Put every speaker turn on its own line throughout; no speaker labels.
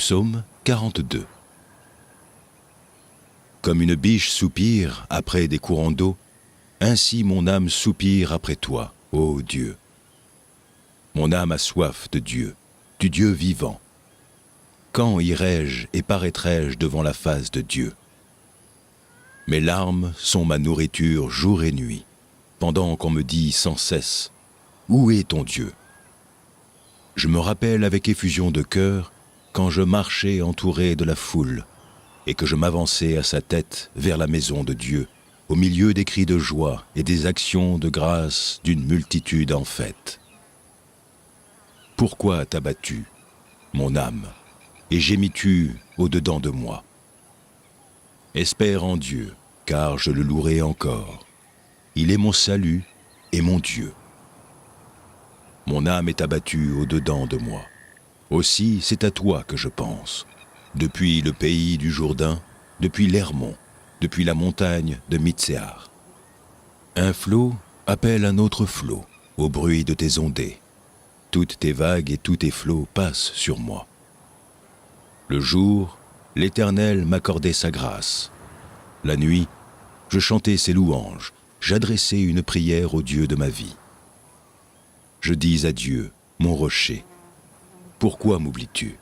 Psaume 42. Comme une biche soupire après des courants d'eau, ainsi mon âme soupire après toi, ô Dieu. Mon âme a soif de Dieu, du Dieu vivant. Quand irai-je et paraîtrai-je devant la face de Dieu? Mes larmes sont ma nourriture jour et nuit, pendant qu'on me dit sans cesse, « Où est ton Dieu ?» Je me rappelle avec effusion de cœur quand je marchais entouré de la foule et que je m'avançais à sa tête vers la maison de Dieu, au milieu des cris de joie et des actions de grâce d'une multitude en fête. Pourquoi t'as-tu, mon âme, et gémis-tu au-dedans de moi? Espère en Dieu, car je le louerai encore. Il est mon salut et mon Dieu. Mon âme est abattue au-dedans de moi. Aussi, c'est à toi que je pense. Depuis le pays du Jourdain, depuis l'Hermon, depuis la montagne de Mitsehar. Un flot appelle un autre flot au bruit de tes ondées. Toutes tes vagues et tous tes flots passent sur moi. Le jour, l'Éternel m'accordait sa grâce. La nuit, je chantais ses louanges, j'adressais une prière au Dieu de ma vie. Je dis à Dieu, mon rocher, pourquoi m'oublies-tu?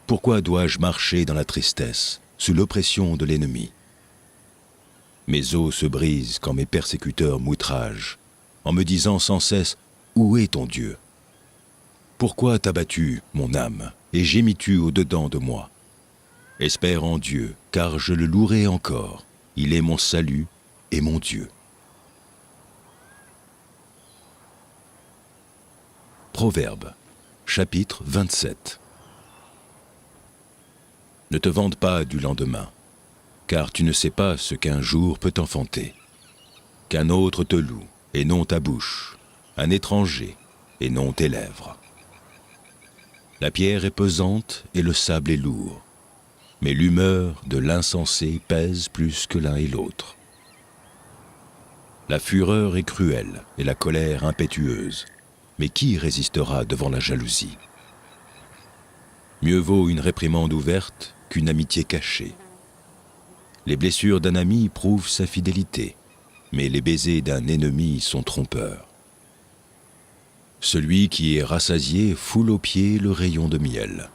Pourquoi dois-je marcher dans la tristesse, sous l'oppression de l'ennemi? Mes os se brisent quand mes persécuteurs m'outragent, en me disant sans cesse, où est ton Dieu? Pourquoi t'as-tu, mon âme, et gémis-tu au-dedans de moi? Espère en Dieu, car je le louerai encore. Il est mon salut et mon Dieu. Proverbe, chapitre 27. Ne te vante pas du lendemain, car tu ne sais pas ce qu'un jour peut enfanter. Qu'un autre te loue, et non ta bouche, un étranger, et non tes lèvres. La pierre est pesante et le sable est lourd, mais l'humeur de l'insensé pèse plus que l'un et l'autre. La fureur est cruelle et la colère impétueuse, mais qui résistera devant la jalousie? Mieux vaut une réprimande ouverte qu'une amitié cachée. Les blessures d'un ami prouvent sa fidélité, mais les baisers d'un ennemi sont trompeurs. Celui qui est rassasié foule aux pieds le rayon de miel,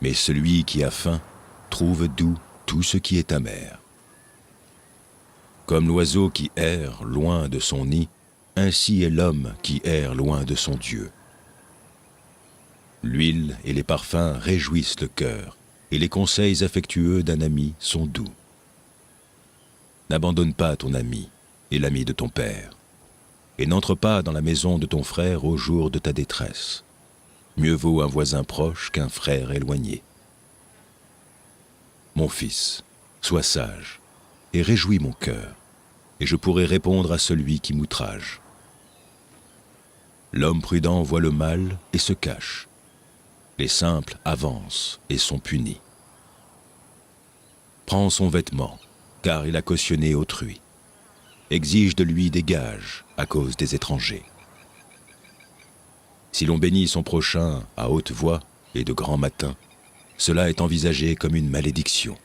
mais celui qui a faim trouve doux tout ce qui est amer. Comme l'oiseau qui erre loin de son nid, ainsi est l'homme qui erre loin de son Dieu. L'huile et les parfums réjouissent le cœur, et les conseils affectueux d'un ami sont doux. N'abandonne pas ton ami et l'ami de ton père, et n'entre pas dans la maison de ton frère au jour de ta détresse. Mieux vaut un voisin proche qu'un frère éloigné. Mon fils, sois sage, et réjouis mon cœur, et je pourrai répondre à celui qui m'outrage. L'homme prudent voit le mal et se cache. Les simples avancent et sont punis. Prends son vêtement, car il a cautionné autrui. Exige de lui des gages à cause des étrangers. Si l'on bénit son prochain à haute voix et de grand matin, cela est envisagé comme une malédiction.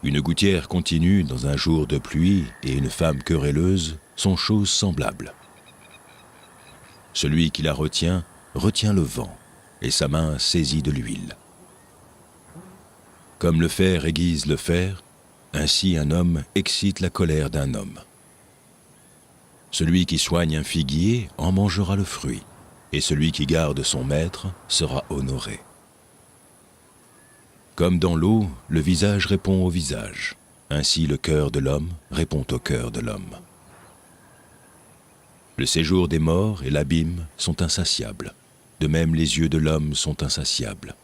Une gouttière continue dans un jour de pluie et une femme querelleuse sont choses semblables. Celui qui la retient, retient le vent, et sa main saisit de l'huile. Comme le fer aiguise le fer, ainsi un homme excite la colère d'un homme. Celui qui soigne un figuier en mangera le fruit, et celui qui garde son maître sera honoré. Comme dans l'eau, le visage répond au visage, ainsi le cœur de l'homme répond au cœur de l'homme. Le séjour des morts et l'abîme sont insatiables, de même les yeux de l'homme sont insatiables.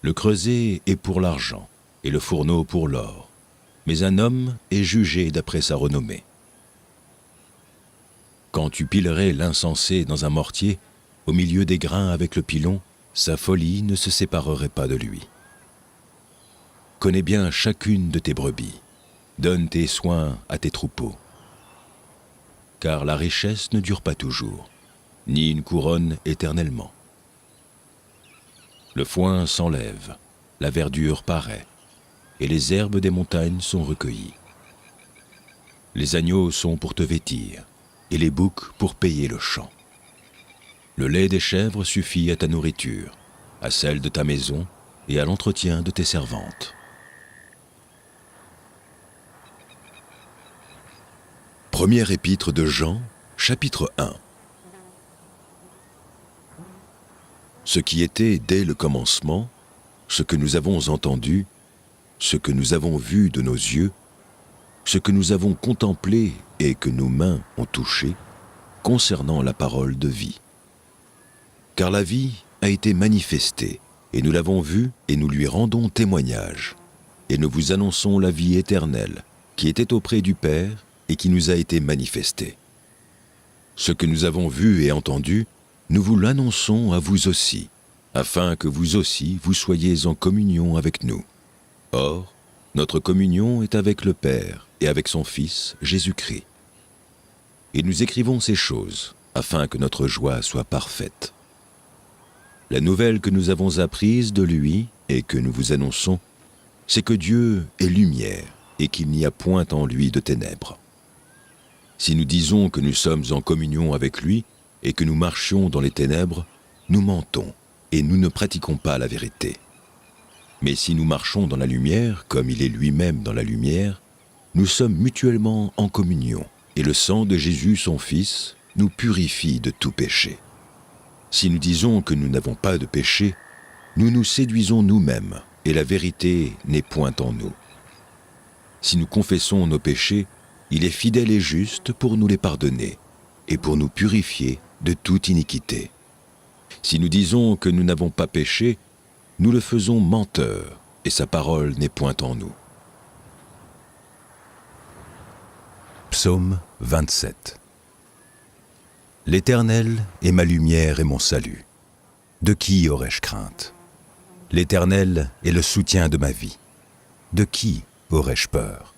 Le creuset est pour l'argent, et le fourneau pour l'or, mais un homme est jugé d'après sa renommée. Quand tu pilerais l'insensé dans un mortier, au milieu des grains avec le pilon, sa folie ne se séparerait pas de lui. Connais bien chacune de tes brebis, donne tes soins à tes troupeaux. Car la richesse ne dure pas toujours, ni une couronne éternellement. Le foin s'enlève, la verdure paraît, et les herbes des montagnes sont recueillies. Les agneaux sont pour te vêtir, et les boucs pour payer le champ. Le lait des chèvres suffit à ta nourriture, à celle de ta maison et à l'entretien de tes servantes. Première épître de Jean, chapitre 1. Ce qui était dès le commencement, ce que nous avons entendu, ce que nous avons vu de nos yeux, ce que nous avons contemplé et que nos mains ont touché, concernant la parole de vie. Car la vie a été manifestée, et nous l'avons vue et nous lui rendons témoignage. Et nous vous annonçons la vie éternelle, qui était auprès du Père et qui nous a été manifestée. Ce que nous avons vu et entendu, nous vous l'annonçons à vous aussi, afin que vous aussi vous soyez en communion avec nous. Or, notre communion est avec le Père et avec son Fils, Jésus-Christ. Et nous écrivons ces choses, afin que notre joie soit parfaite. La nouvelle que nous avons apprise de lui et que nous vous annonçons, c'est que Dieu est lumière et qu'il n'y a point en lui de ténèbres. Si nous disons que nous sommes en communion avec lui et que nous marchions dans les ténèbres, nous mentons et nous ne pratiquons pas la vérité. Mais si nous marchons dans la lumière, comme il est lui-même dans la lumière, nous sommes mutuellement en communion, et le sang de Jésus, son Fils, nous purifie de tout péché. Si nous disons que nous n'avons pas de péché, nous nous séduisons nous-mêmes, et la vérité n'est point en nous. Si nous confessons nos péchés, il est fidèle et juste pour nous les pardonner, et pour nous purifier de toute iniquité. Si nous disons que nous n'avons pas péché, nous le faisons menteur, et sa parole n'est point en nous. Psaume 27. L'Éternel est ma lumière et mon salut. De qui aurais-je crainte? L'Éternel est le soutien de ma vie. De qui aurais-je peur?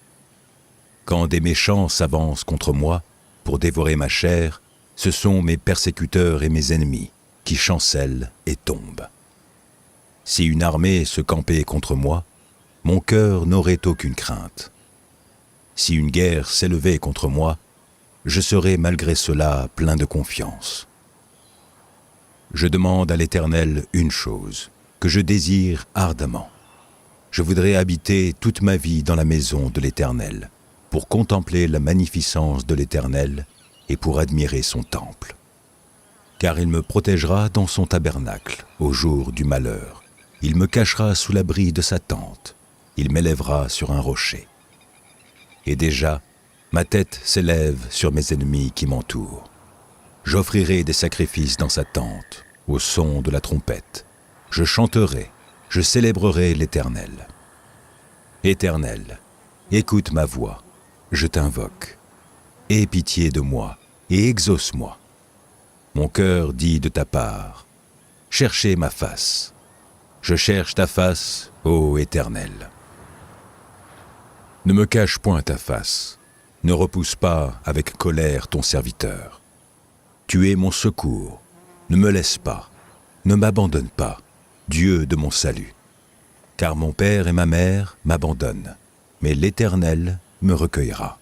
Quand des méchants s'avancent contre moi pour dévorer ma chair, ce sont mes persécuteurs et mes ennemis qui chancellent et tombent. Si une armée se campait contre moi, mon cœur n'aurait aucune crainte. Si une guerre s'élevait contre moi, je serais malgré cela plein de confiance. Je demande à l'Éternel une chose, que je désire ardemment. Je voudrais habiter toute ma vie dans la maison de l'Éternel, pour contempler la magnificence de l'Éternel et pour admirer son temple. Car il me protégera dans son tabernacle au jour du malheur. Il me cachera sous l'abri de sa tente. Il m'élèvera sur un rocher. Et déjà, ma tête s'élève sur mes ennemis qui m'entourent. J'offrirai des sacrifices dans sa tente, au son de la trompette. Je chanterai, je célébrerai l'Éternel. Éternel, écoute ma voix, je t'invoque. Aie pitié de moi et exauce-moi. Mon cœur dit de ta part, cherchez ma face. Je cherche ta face, ô Éternel. Ne me cache point ta face, ne repousse pas avec colère ton serviteur. Tu es mon secours, ne me laisse pas, ne m'abandonne pas, Dieu de mon salut. Car mon père et ma mère m'abandonnent, mais l'Éternel me recueillera.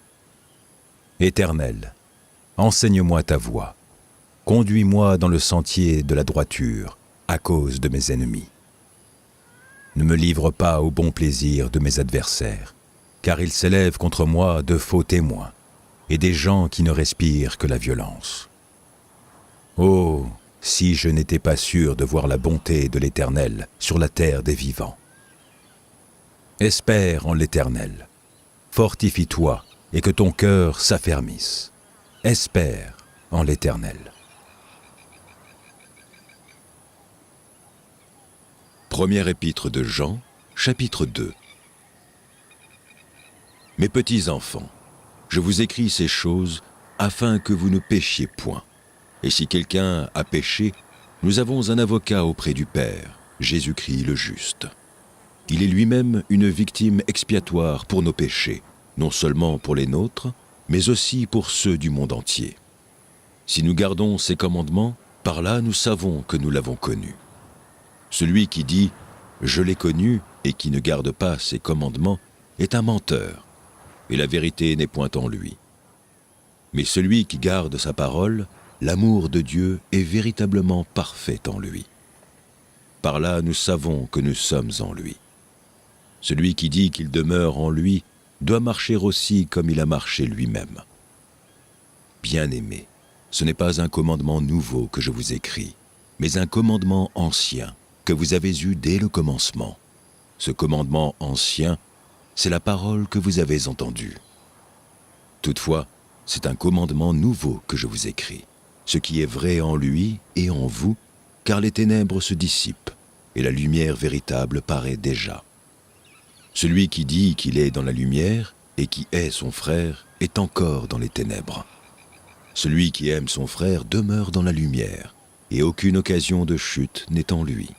Éternel, enseigne-moi ta voie, conduis-moi dans le sentier de la droiture à cause de mes ennemis. Ne me livre pas au bon plaisir de mes adversaires, car ils s'élèvent contre moi de faux témoins et des gens qui ne respirent que la violence. Oh, si je n'étais pas sûr de voir la bonté de l'Éternel sur la terre des vivants. Espère en l'Éternel, fortifie-toi et que ton cœur s'affermisse. Espère en l'Éternel. Première épître de Jean, chapitre 2. Mes petits enfants, je vous écris ces choses afin que vous ne péchiez point. Et si quelqu'un a péché, nous avons un avocat auprès du Père, Jésus-Christ le juste. Il est lui-même une victime expiatoire pour nos péchés, non seulement pour les nôtres, mais aussi pour ceux du monde entier. Si nous gardons ses commandements, par là nous savons que nous l'avons connu. Celui qui dit « Je l'ai connu » et qui ne garde pas ses commandements est un menteur, et la vérité n'est point en lui. Mais celui qui garde sa parole, l'amour de Dieu est véritablement parfait en lui. Par là, nous savons que nous sommes en lui. Celui qui dit qu'il demeure en lui doit marcher aussi comme il a marché lui-même. Bien-aimés, ce n'est pas un commandement nouveau que je vous écris, mais un commandement ancien que vous avez eu dès le commencement. Ce commandement ancien, c'est la parole que vous avez entendue. Toutefois, c'est un commandement nouveau que je vous écris, ce qui est vrai en lui et en vous, car les ténèbres se dissipent et la lumière véritable paraît déjà. Celui qui dit qu'il est dans la lumière et qui est son frère est encore dans les ténèbres. Celui qui aime son frère demeure dans la lumière, et aucune occasion de chute n'est en lui.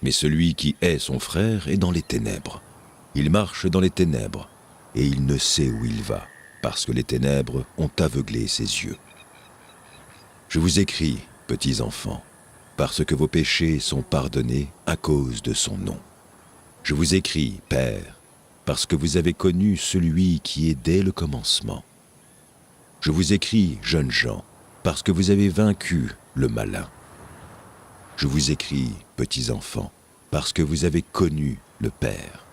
Mais celui qui est son frère est dans les ténèbres. Il marche dans les ténèbres, et il ne sait où il va, parce que les ténèbres ont aveuglé ses yeux. Je vous écris, petits enfants, parce que vos péchés sont pardonnés à cause de son nom. Je vous écris, Père, parce que vous avez connu celui qui est dès le commencement. Je vous écris, jeunes gens, parce que vous avez vaincu le malin. Je vous écris, petits enfants, parce que vous avez connu le Père.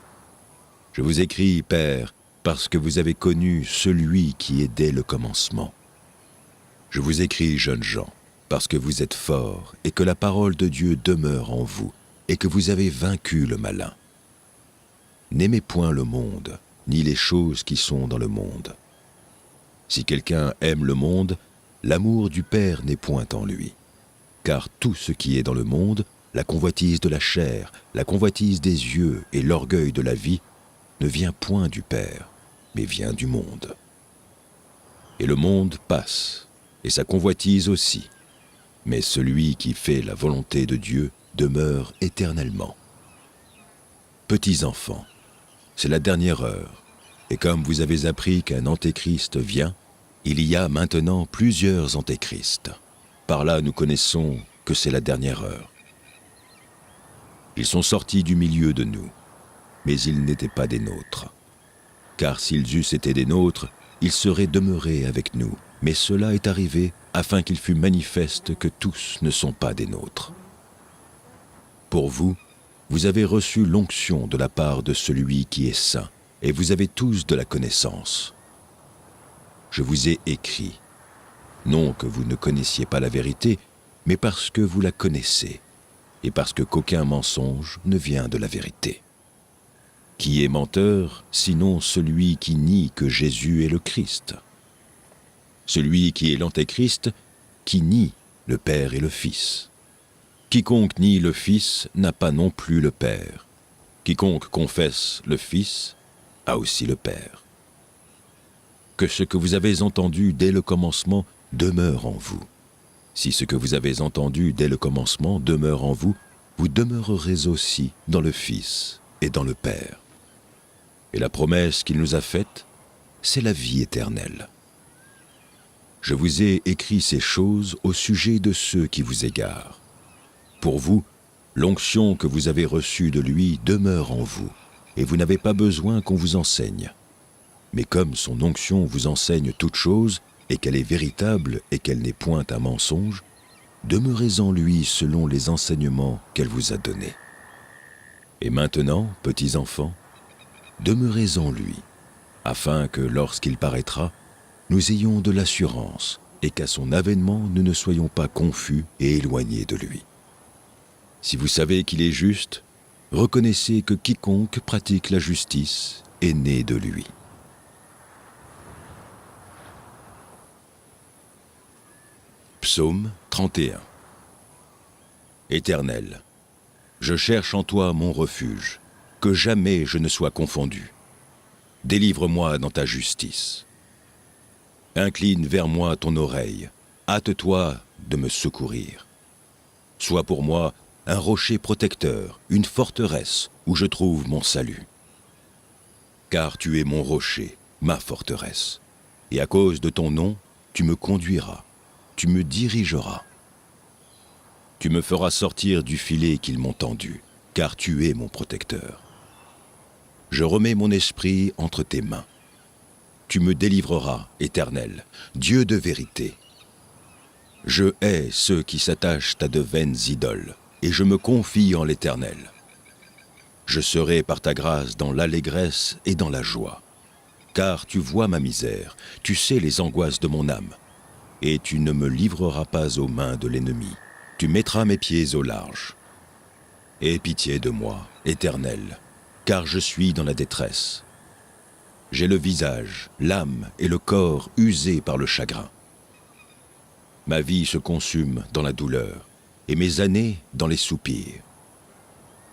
Je vous écris, Père, parce que vous avez connu celui qui est dès le commencement. Je vous écris, jeunes gens, parce que vous êtes forts et que la parole de Dieu demeure en vous et que vous avez vaincu le malin. N'aimez point le monde, ni les choses qui sont dans le monde. Si quelqu'un aime le monde, l'amour du Père n'est point en lui. Car tout ce qui est dans le monde, la convoitise de la chair, la convoitise des yeux et l'orgueil de la vie, ne vient point du Père, mais vient du monde. Et le monde passe, et sa convoitise aussi. Mais celui qui fait la volonté de Dieu demeure éternellement. Petits enfants, c'est la dernière heure, et comme vous avez appris qu'un antéchrist vient, il y a maintenant plusieurs antéchrists. Par là, nous connaissons que c'est la dernière heure. Ils sont sortis du milieu de nous, mais ils n'étaient pas des nôtres. Car s'ils eussent été des nôtres, ils seraient demeurés avec nous. Mais cela est arrivé afin qu'il fût manifeste que tous ne sont pas des nôtres. Pour vous, vous avez reçu l'onction de la part de celui qui est saint, et vous avez tous de la connaissance. Je vous ai écrit, non que vous ne connaissiez pas la vérité, mais parce que vous la connaissez, et parce que qu'aucun mensonge ne vient de la vérité. Qui est menteur, sinon celui qui nie que Jésus est le Christ? Celui qui est l'antéchrist, qui nie le Père et le Fils. Quiconque nie le Fils n'a pas non plus le Père. Quiconque confesse le Fils a aussi le Père. Que ce que vous avez entendu dès le commencement demeure en vous. Si ce que vous avez entendu dès le commencement demeure en vous, vous demeurerez aussi dans le Fils et dans le Père. Et la promesse qu'il nous a faite, c'est la vie éternelle. Je vous ai écrit ces choses au sujet de ceux qui vous égarent. Pour vous, l'onction que vous avez reçue de lui demeure en vous, et vous n'avez pas besoin qu'on vous enseigne. Mais comme son onction vous enseigne toutes choses, et qu'elle est véritable et qu'elle n'est point un mensonge, demeurez en lui selon les enseignements qu'elle vous a donnés. Et maintenant, petits enfants, demeurez en lui, afin que lorsqu'il paraîtra, nous ayons de l'assurance et qu'à son avènement nous ne soyons pas confus et éloignés de lui. Si vous savez qu'il est juste, reconnaissez que quiconque pratique la justice est né de lui. Psaume 31. Éternel, je cherche en toi mon refuge, que jamais je ne sois confondu. Délivre-moi dans ta justice. Incline vers moi ton oreille, hâte-toi de me secourir. Sois pour moi un rocher protecteur, une forteresse où je trouve mon salut. Car tu es mon rocher, ma forteresse, et à cause de ton nom, tu me conduiras, tu me dirigeras. Tu me feras sortir du filet qu'ils m'ont tendu, car tu es mon protecteur. Je remets mon esprit entre tes mains. Tu me délivreras, Éternel, Dieu de vérité. Je hais ceux qui s'attachent à de vaines idoles, et je me confie en l'Éternel. Je serai par ta grâce dans l'allégresse et dans la joie. Car tu vois ma misère, tu sais les angoisses de mon âme, et tu ne me livreras pas aux mains de l'ennemi. Tu mettras mes pieds au large. Aie pitié de moi, Éternel, car je suis dans la détresse. J'ai le visage, l'âme et le corps usés par le chagrin. Ma vie se consume dans la douleur, et mes années dans les soupirs.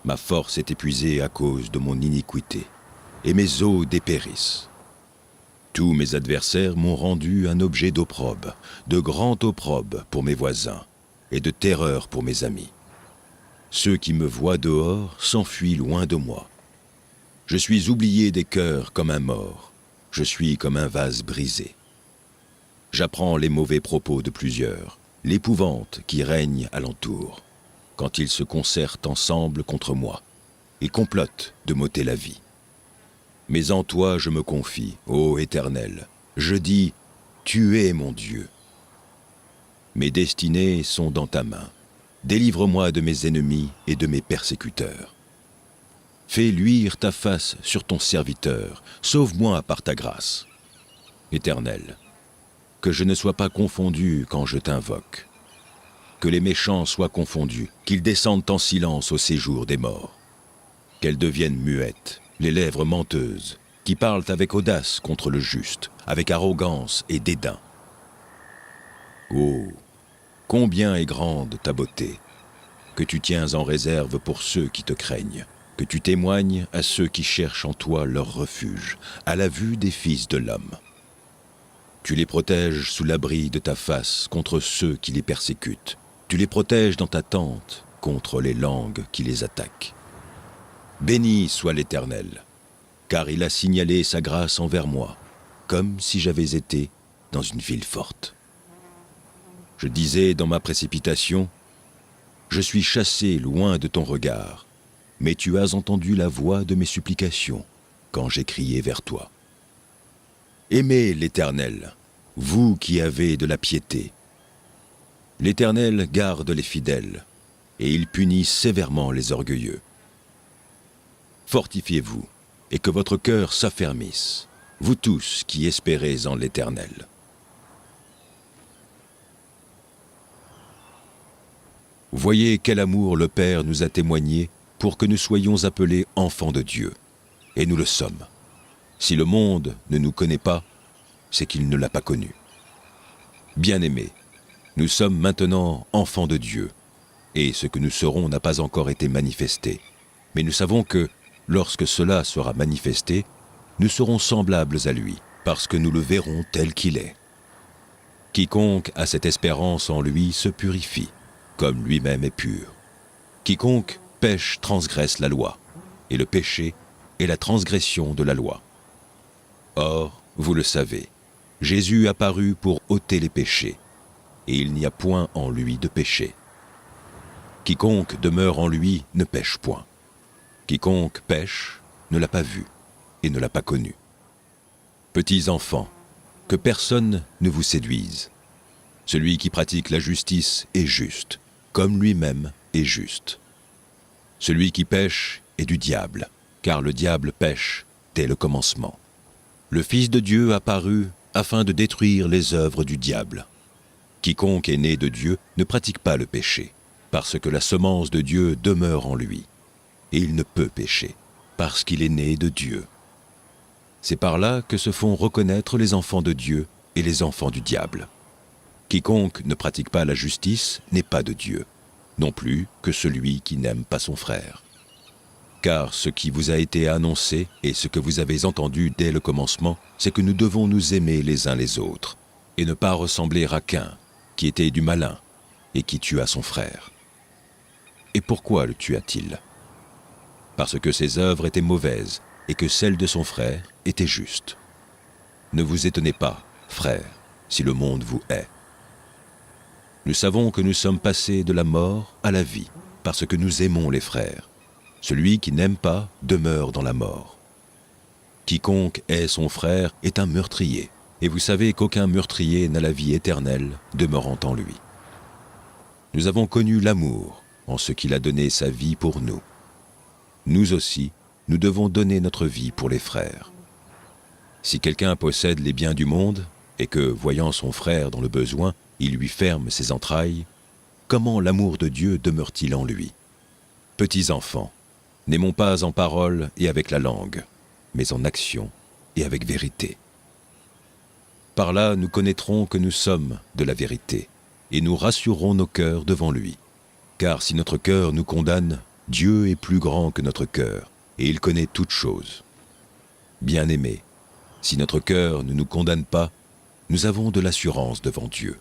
Ma force est épuisée à cause de mon iniquité, et mes os dépérissent. Tous mes adversaires m'ont rendu un objet d'opprobre, de grand opprobre pour mes voisins, et de terreur pour mes amis. Ceux qui me voient dehors s'enfuient loin de moi. Je suis oublié des cœurs comme un mort, je suis comme un vase brisé. J'apprends les mauvais propos de plusieurs, l'épouvante qui règne alentour, quand ils se concertent ensemble contre moi, et complotent de m'ôter la vie. Mais en toi je me confie, ô Éternel. Je dis, tu es mon Dieu. Mes destinées sont dans ta main. Délivre-moi de mes ennemis et de mes persécuteurs. Fais luire ta face sur ton serviteur. Sauve-moi par ta grâce. Éternel, que je ne sois pas confondu quand je t'invoque. Que les méchants soient confondus, qu'ils descendent en silence au séjour des morts. Qu'elles deviennent muettes, les lèvres menteuses, qui parlent avec audace contre le juste, avec arrogance et dédain. Oh, combien est grande ta beauté, que tu tiens en réserve pour ceux qui te craignent, que tu témoignes à ceux qui cherchent en toi leur refuge, à la vue des fils de l'homme. Tu les protèges sous l'abri de ta face contre ceux qui les persécutent. Tu les protèges dans ta tente contre les langues qui les attaquent. Béni soit l'Éternel, car il a signalé sa grâce envers moi, comme si j'avais été dans une ville forte. Je disais dans ma précipitation, je suis chassé loin de ton regard, mais tu as entendu la voix de mes supplications quand j'ai crié vers toi. Aimez l'Éternel, vous qui avez de la piété. L'Éternel garde les fidèles, et il punit sévèrement les orgueilleux. Fortifiez-vous, et que votre cœur s'affermisse, vous tous qui espérez en l'Éternel. Voyez quel amour le Père nous a témoigné pour que nous soyons appelés enfants de Dieu, et nous le sommes. Si le monde ne nous connaît pas, c'est qu'il ne l'a pas connu. Bien-aimés, nous sommes maintenant enfants de Dieu, et ce que nous serons n'a pas encore été manifesté. Mais nous savons que, lorsque cela sera manifesté, nous serons semblables à lui, parce que nous le verrons tel qu'il est. Quiconque a cette espérance en lui se purifie, comme lui-même est pur. Quiconque pêche transgresse la loi, et le péché est la transgression de la loi. Or, vous le savez, Jésus apparut pour ôter les péchés, et il n'y a point en lui de péché. Quiconque demeure en lui ne pêche point. Quiconque pêche ne l'a pas vu et ne l'a pas connu. Petits enfants, que personne ne vous séduise. Celui qui pratique la justice est juste, comme lui-même est juste. Celui qui pêche est du diable, car le diable pêche dès le commencement. Le Fils de Dieu apparut afin de détruire les œuvres du diable. Quiconque est né de Dieu ne pratique pas le péché, parce que la semence de Dieu demeure en lui. Et il ne peut pécher, parce qu'il est né de Dieu. C'est par là que se font reconnaître les enfants de Dieu et les enfants du diable. Quiconque ne pratique pas la justice n'est pas de Dieu, non plus que celui qui n'aime pas son frère. Car ce qui vous a été annoncé et ce que vous avez entendu dès le commencement, c'est que nous devons nous aimer les uns les autres, et ne pas ressembler à Caïn, qui était du malin et qui tua son frère. Et pourquoi le tua-t-il ? Parce que ses œuvres étaient mauvaises et que celles de son frère étaient justes. Ne vous étonnez pas, frères, si le monde vous hait. Nous savons que nous sommes passés de la mort à la vie, parce que nous aimons les frères. Celui qui n'aime pas demeure dans la mort. Quiconque hait son frère est un meurtrier, et vous savez qu'aucun meurtrier n'a la vie éternelle demeurant en lui. Nous avons connu l'amour en ce qu'il a donné sa vie pour nous. Nous aussi, nous devons donner notre vie pour les frères. Si quelqu'un possède les biens du monde, et que, voyant son frère dans le besoin, il lui ferme ses entrailles, comment l'amour de Dieu demeure-t-il en lui? Petits enfants, n'aimons pas en parole et avec la langue, mais en action et avec vérité. Par là, nous connaîtrons que nous sommes de la vérité, et nous rassurerons nos cœurs devant lui. Car si notre cœur nous condamne, Dieu est plus grand que notre cœur, et il connaît toutes choses. Bien-aimés, si notre cœur ne nous condamne pas, nous avons de l'assurance devant Dieu.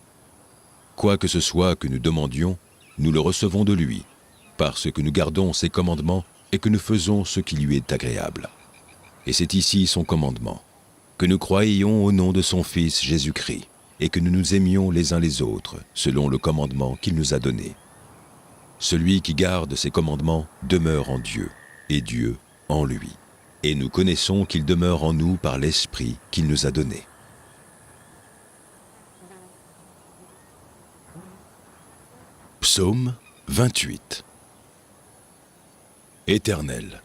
Quoi que ce soit que nous demandions, nous le recevons de lui, parce que nous gardons ses commandements et que nous faisons ce qui lui est agréable. Et c'est ici son commandement, que nous croyions au nom de son Fils Jésus-Christ, et que nous nous aimions les uns les autres, selon le commandement qu'il nous a donné. Celui qui garde ses commandements demeure en Dieu, et Dieu en lui. Et nous connaissons qu'il demeure en nous par l'Esprit qu'il nous a donné. Psaume 28. Éternel,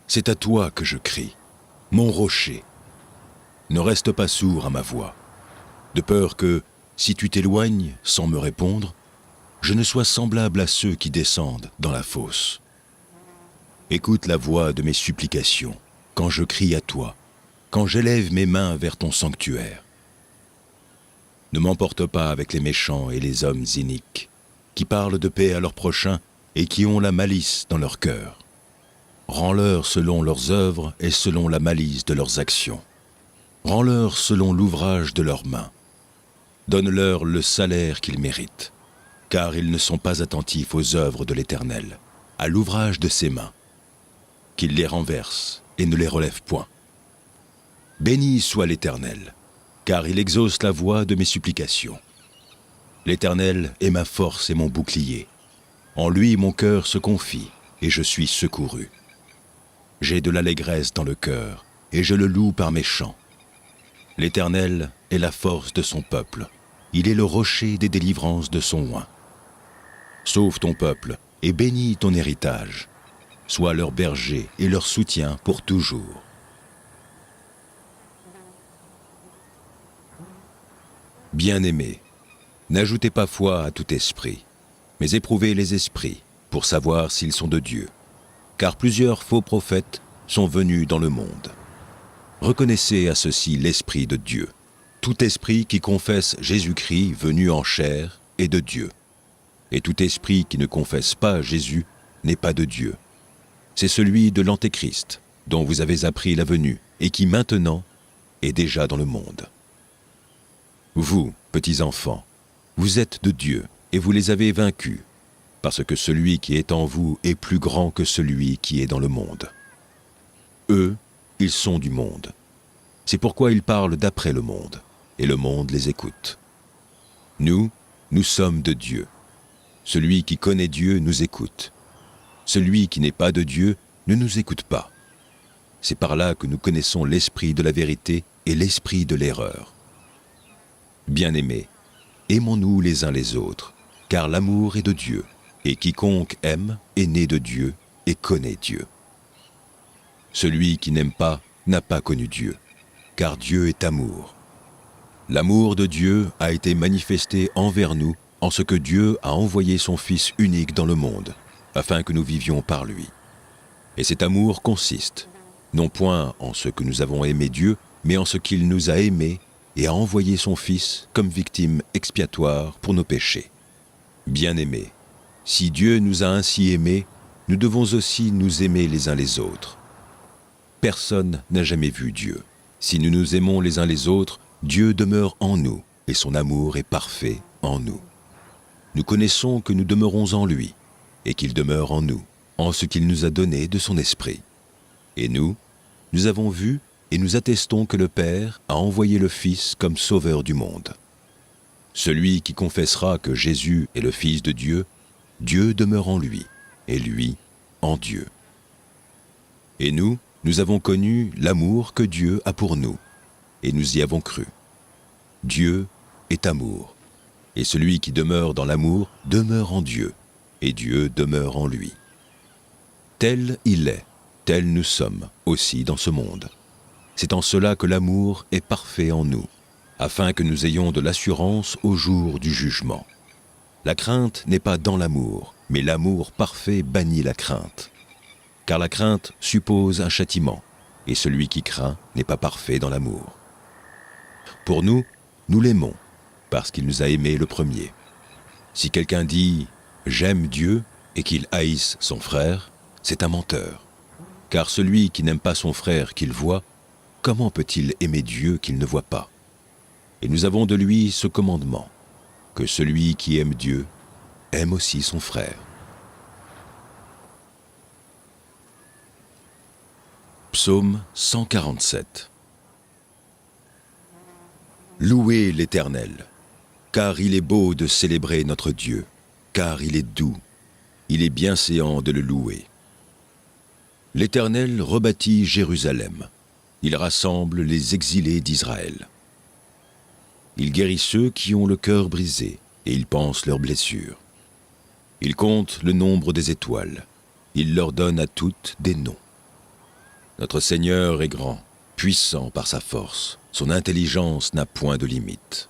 c'est à toi que je crie, mon rocher. Ne reste pas sourd à ma voix, de peur que, si tu t'éloignes sans me répondre, je ne sois semblable à ceux qui descendent dans la fosse. Écoute la voix de mes supplications, quand je crie à toi, quand j'élève mes mains vers ton sanctuaire. Ne m'emporte pas avec les méchants et les hommes iniques, qui parlent de paix à leurs prochains et qui ont la malice dans leur cœur. Rends-leur selon leurs œuvres et selon la malice de leurs actions. Rends-leur selon l'ouvrage de leurs mains. Donne-leur le salaire qu'ils méritent, car ils ne sont pas attentifs aux œuvres de l'Éternel, à l'ouvrage de ses mains. Qu'il les renverse et ne les relève point. Béni soit l'Éternel, car il exauce la voix de mes supplications. L'Éternel est ma force et mon bouclier. En lui mon cœur se confie, et je suis secouru. J'ai de l'allégresse dans le cœur, et je le loue par mes chants. L'Éternel est la force de son peuple. Il est le rocher des délivrances de son oint. Sauve ton peuple, et bénis ton héritage. Sois leur berger et leur soutien pour toujours. Bien-aimés, n'ajoutez pas foi à tout esprit, mais éprouvez les esprits pour savoir s'ils sont de Dieu, car plusieurs faux prophètes sont venus dans le monde. Reconnaissez à ceci l'Esprit de Dieu. Tout esprit qui confesse Jésus-Christ venu en chair est de Dieu, et tout esprit qui ne confesse pas Jésus n'est pas de Dieu. C'est celui de l'Antéchrist, dont vous avez appris la venue, et qui maintenant est déjà dans le monde. Vous, petits enfants, vous êtes de Dieu, et vous les avez vaincus, parce que celui qui est en vous est plus grand que celui qui est dans le monde. Eux, ils sont du monde. C'est pourquoi ils parlent d'après le monde, et le monde les écoute. Nous, nous sommes de Dieu. Celui qui connaît Dieu nous écoute. Celui qui n'est pas de Dieu ne nous écoute pas. C'est par là que nous connaissons l'esprit de la vérité et l'esprit de l'erreur. Bien-aimés, aimons-nous les uns les autres, car l'amour est de Dieu, et quiconque aime est né de Dieu et connaît Dieu. Celui qui n'aime pas n'a pas connu Dieu, car Dieu est amour. L'amour de Dieu a été manifesté envers nous en ce que Dieu a envoyé son Fils unique dans le monde, afin que nous vivions par lui. Et cet amour consiste, non point en ce que nous avons aimé Dieu, mais en ce qu'il nous a aimés et a envoyé son Fils comme victime expiatoire pour nos péchés. Bien-aimés, si Dieu nous a ainsi aimés, nous devons aussi nous aimer les uns les autres. Personne n'a jamais vu Dieu. Si nous nous aimons les uns les autres, Dieu demeure en nous, et son amour est parfait en nous. Nous connaissons que nous demeurons en lui, et qu'il demeure en nous, en ce qu'il nous a donné de son esprit. Et nous avons vu et nous attestons que le Père a envoyé le Fils comme sauveur du monde. Celui qui confessera que Jésus est le Fils de Dieu, Dieu demeure en lui, et lui en Dieu. Et nous avons connu l'amour que Dieu a pour nous, et nous y avons cru. Dieu est amour, et celui qui demeure dans l'amour demeure en Dieu, et Dieu demeure en lui. Tel il est, tel nous sommes aussi dans ce monde. C'est en cela que l'amour est parfait en nous, afin que nous ayons de l'assurance au jour du jugement. La crainte n'est pas dans l'amour, mais l'amour parfait bannit la crainte. Car la crainte suppose un châtiment, et celui qui craint n'est pas parfait dans l'amour. Pour nous, nous l'aimons, parce qu'il nous a aimés le premier. Si quelqu'un dit « j'aime Dieu » et qu'il haïsse son frère, c'est un menteur. Car celui qui n'aime pas son frère qu'il voit, comment peut-il aimer Dieu qu'il ne voit pas? Et nous avons de lui ce commandement, que celui qui aime Dieu aime aussi son frère. Psaume 147. Louez l'Éternel, car il est beau de célébrer notre Dieu, car il est doux, il est bienséant de le louer. L'Éternel rebâtit Jérusalem, il rassemble les exilés d'Israël. Il guérit ceux qui ont le cœur brisé, et il panse leurs blessures. Il compte le nombre des étoiles, il leur donne à toutes des noms. Notre Seigneur est grand, puissant par sa force, son intelligence n'a point de limite.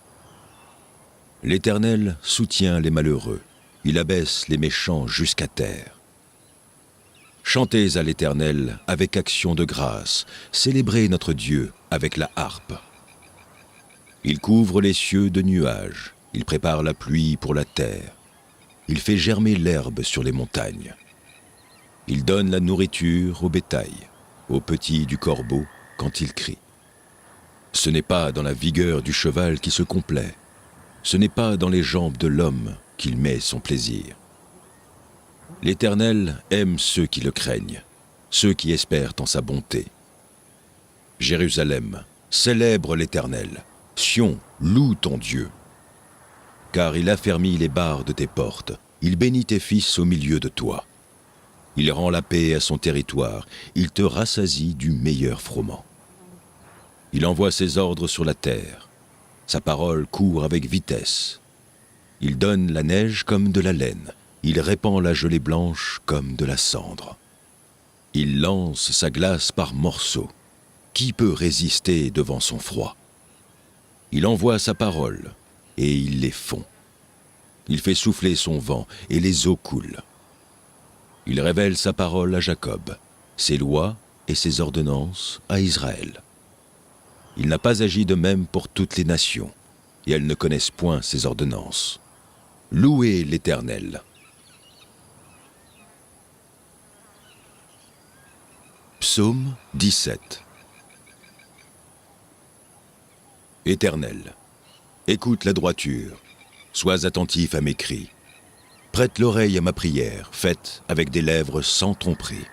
L'Éternel soutient les malheureux, il abaisse les méchants jusqu'à terre. Chantez à l'Éternel avec action de grâce, célébrez notre Dieu avec la harpe. Il couvre les cieux de nuages, il prépare la pluie pour la terre. Il fait germer l'herbe sur les montagnes. Il donne la nourriture au bétail, aux petits du corbeau quand il crie. Ce n'est pas dans la vigueur du cheval qui se complaît, ce n'est pas dans les jambes de l'homme qu'il met son plaisir. L'Éternel aime ceux qui le craignent, ceux qui espèrent en sa bonté. Jérusalem, célèbre l'Éternel. Sion, loue ton Dieu. Car il affermit les barres de tes portes, il bénit tes fils au milieu de toi. Il rend la paix à son territoire, il te rassasie du meilleur froment. Il envoie ses ordres sur la terre, sa parole court avec vitesse. Il donne la neige comme de la laine, il répand la gelée blanche comme de la cendre. Il lance sa glace par morceaux. Qui peut résister devant son froid? Il envoie sa parole, et il les fond. Il fait souffler son vent, et les eaux coulent. Il révèle sa parole à Jacob, ses lois et ses ordonnances à Israël. Il n'a pas agi de même pour toutes les nations, et elles ne connaissent point ses ordonnances. Louez l'Éternel. Psaume 17. Éternel, écoute la droiture, sois attentif à mes cris. Prête l'oreille à ma prière, faite avec des lèvres sans tromperie.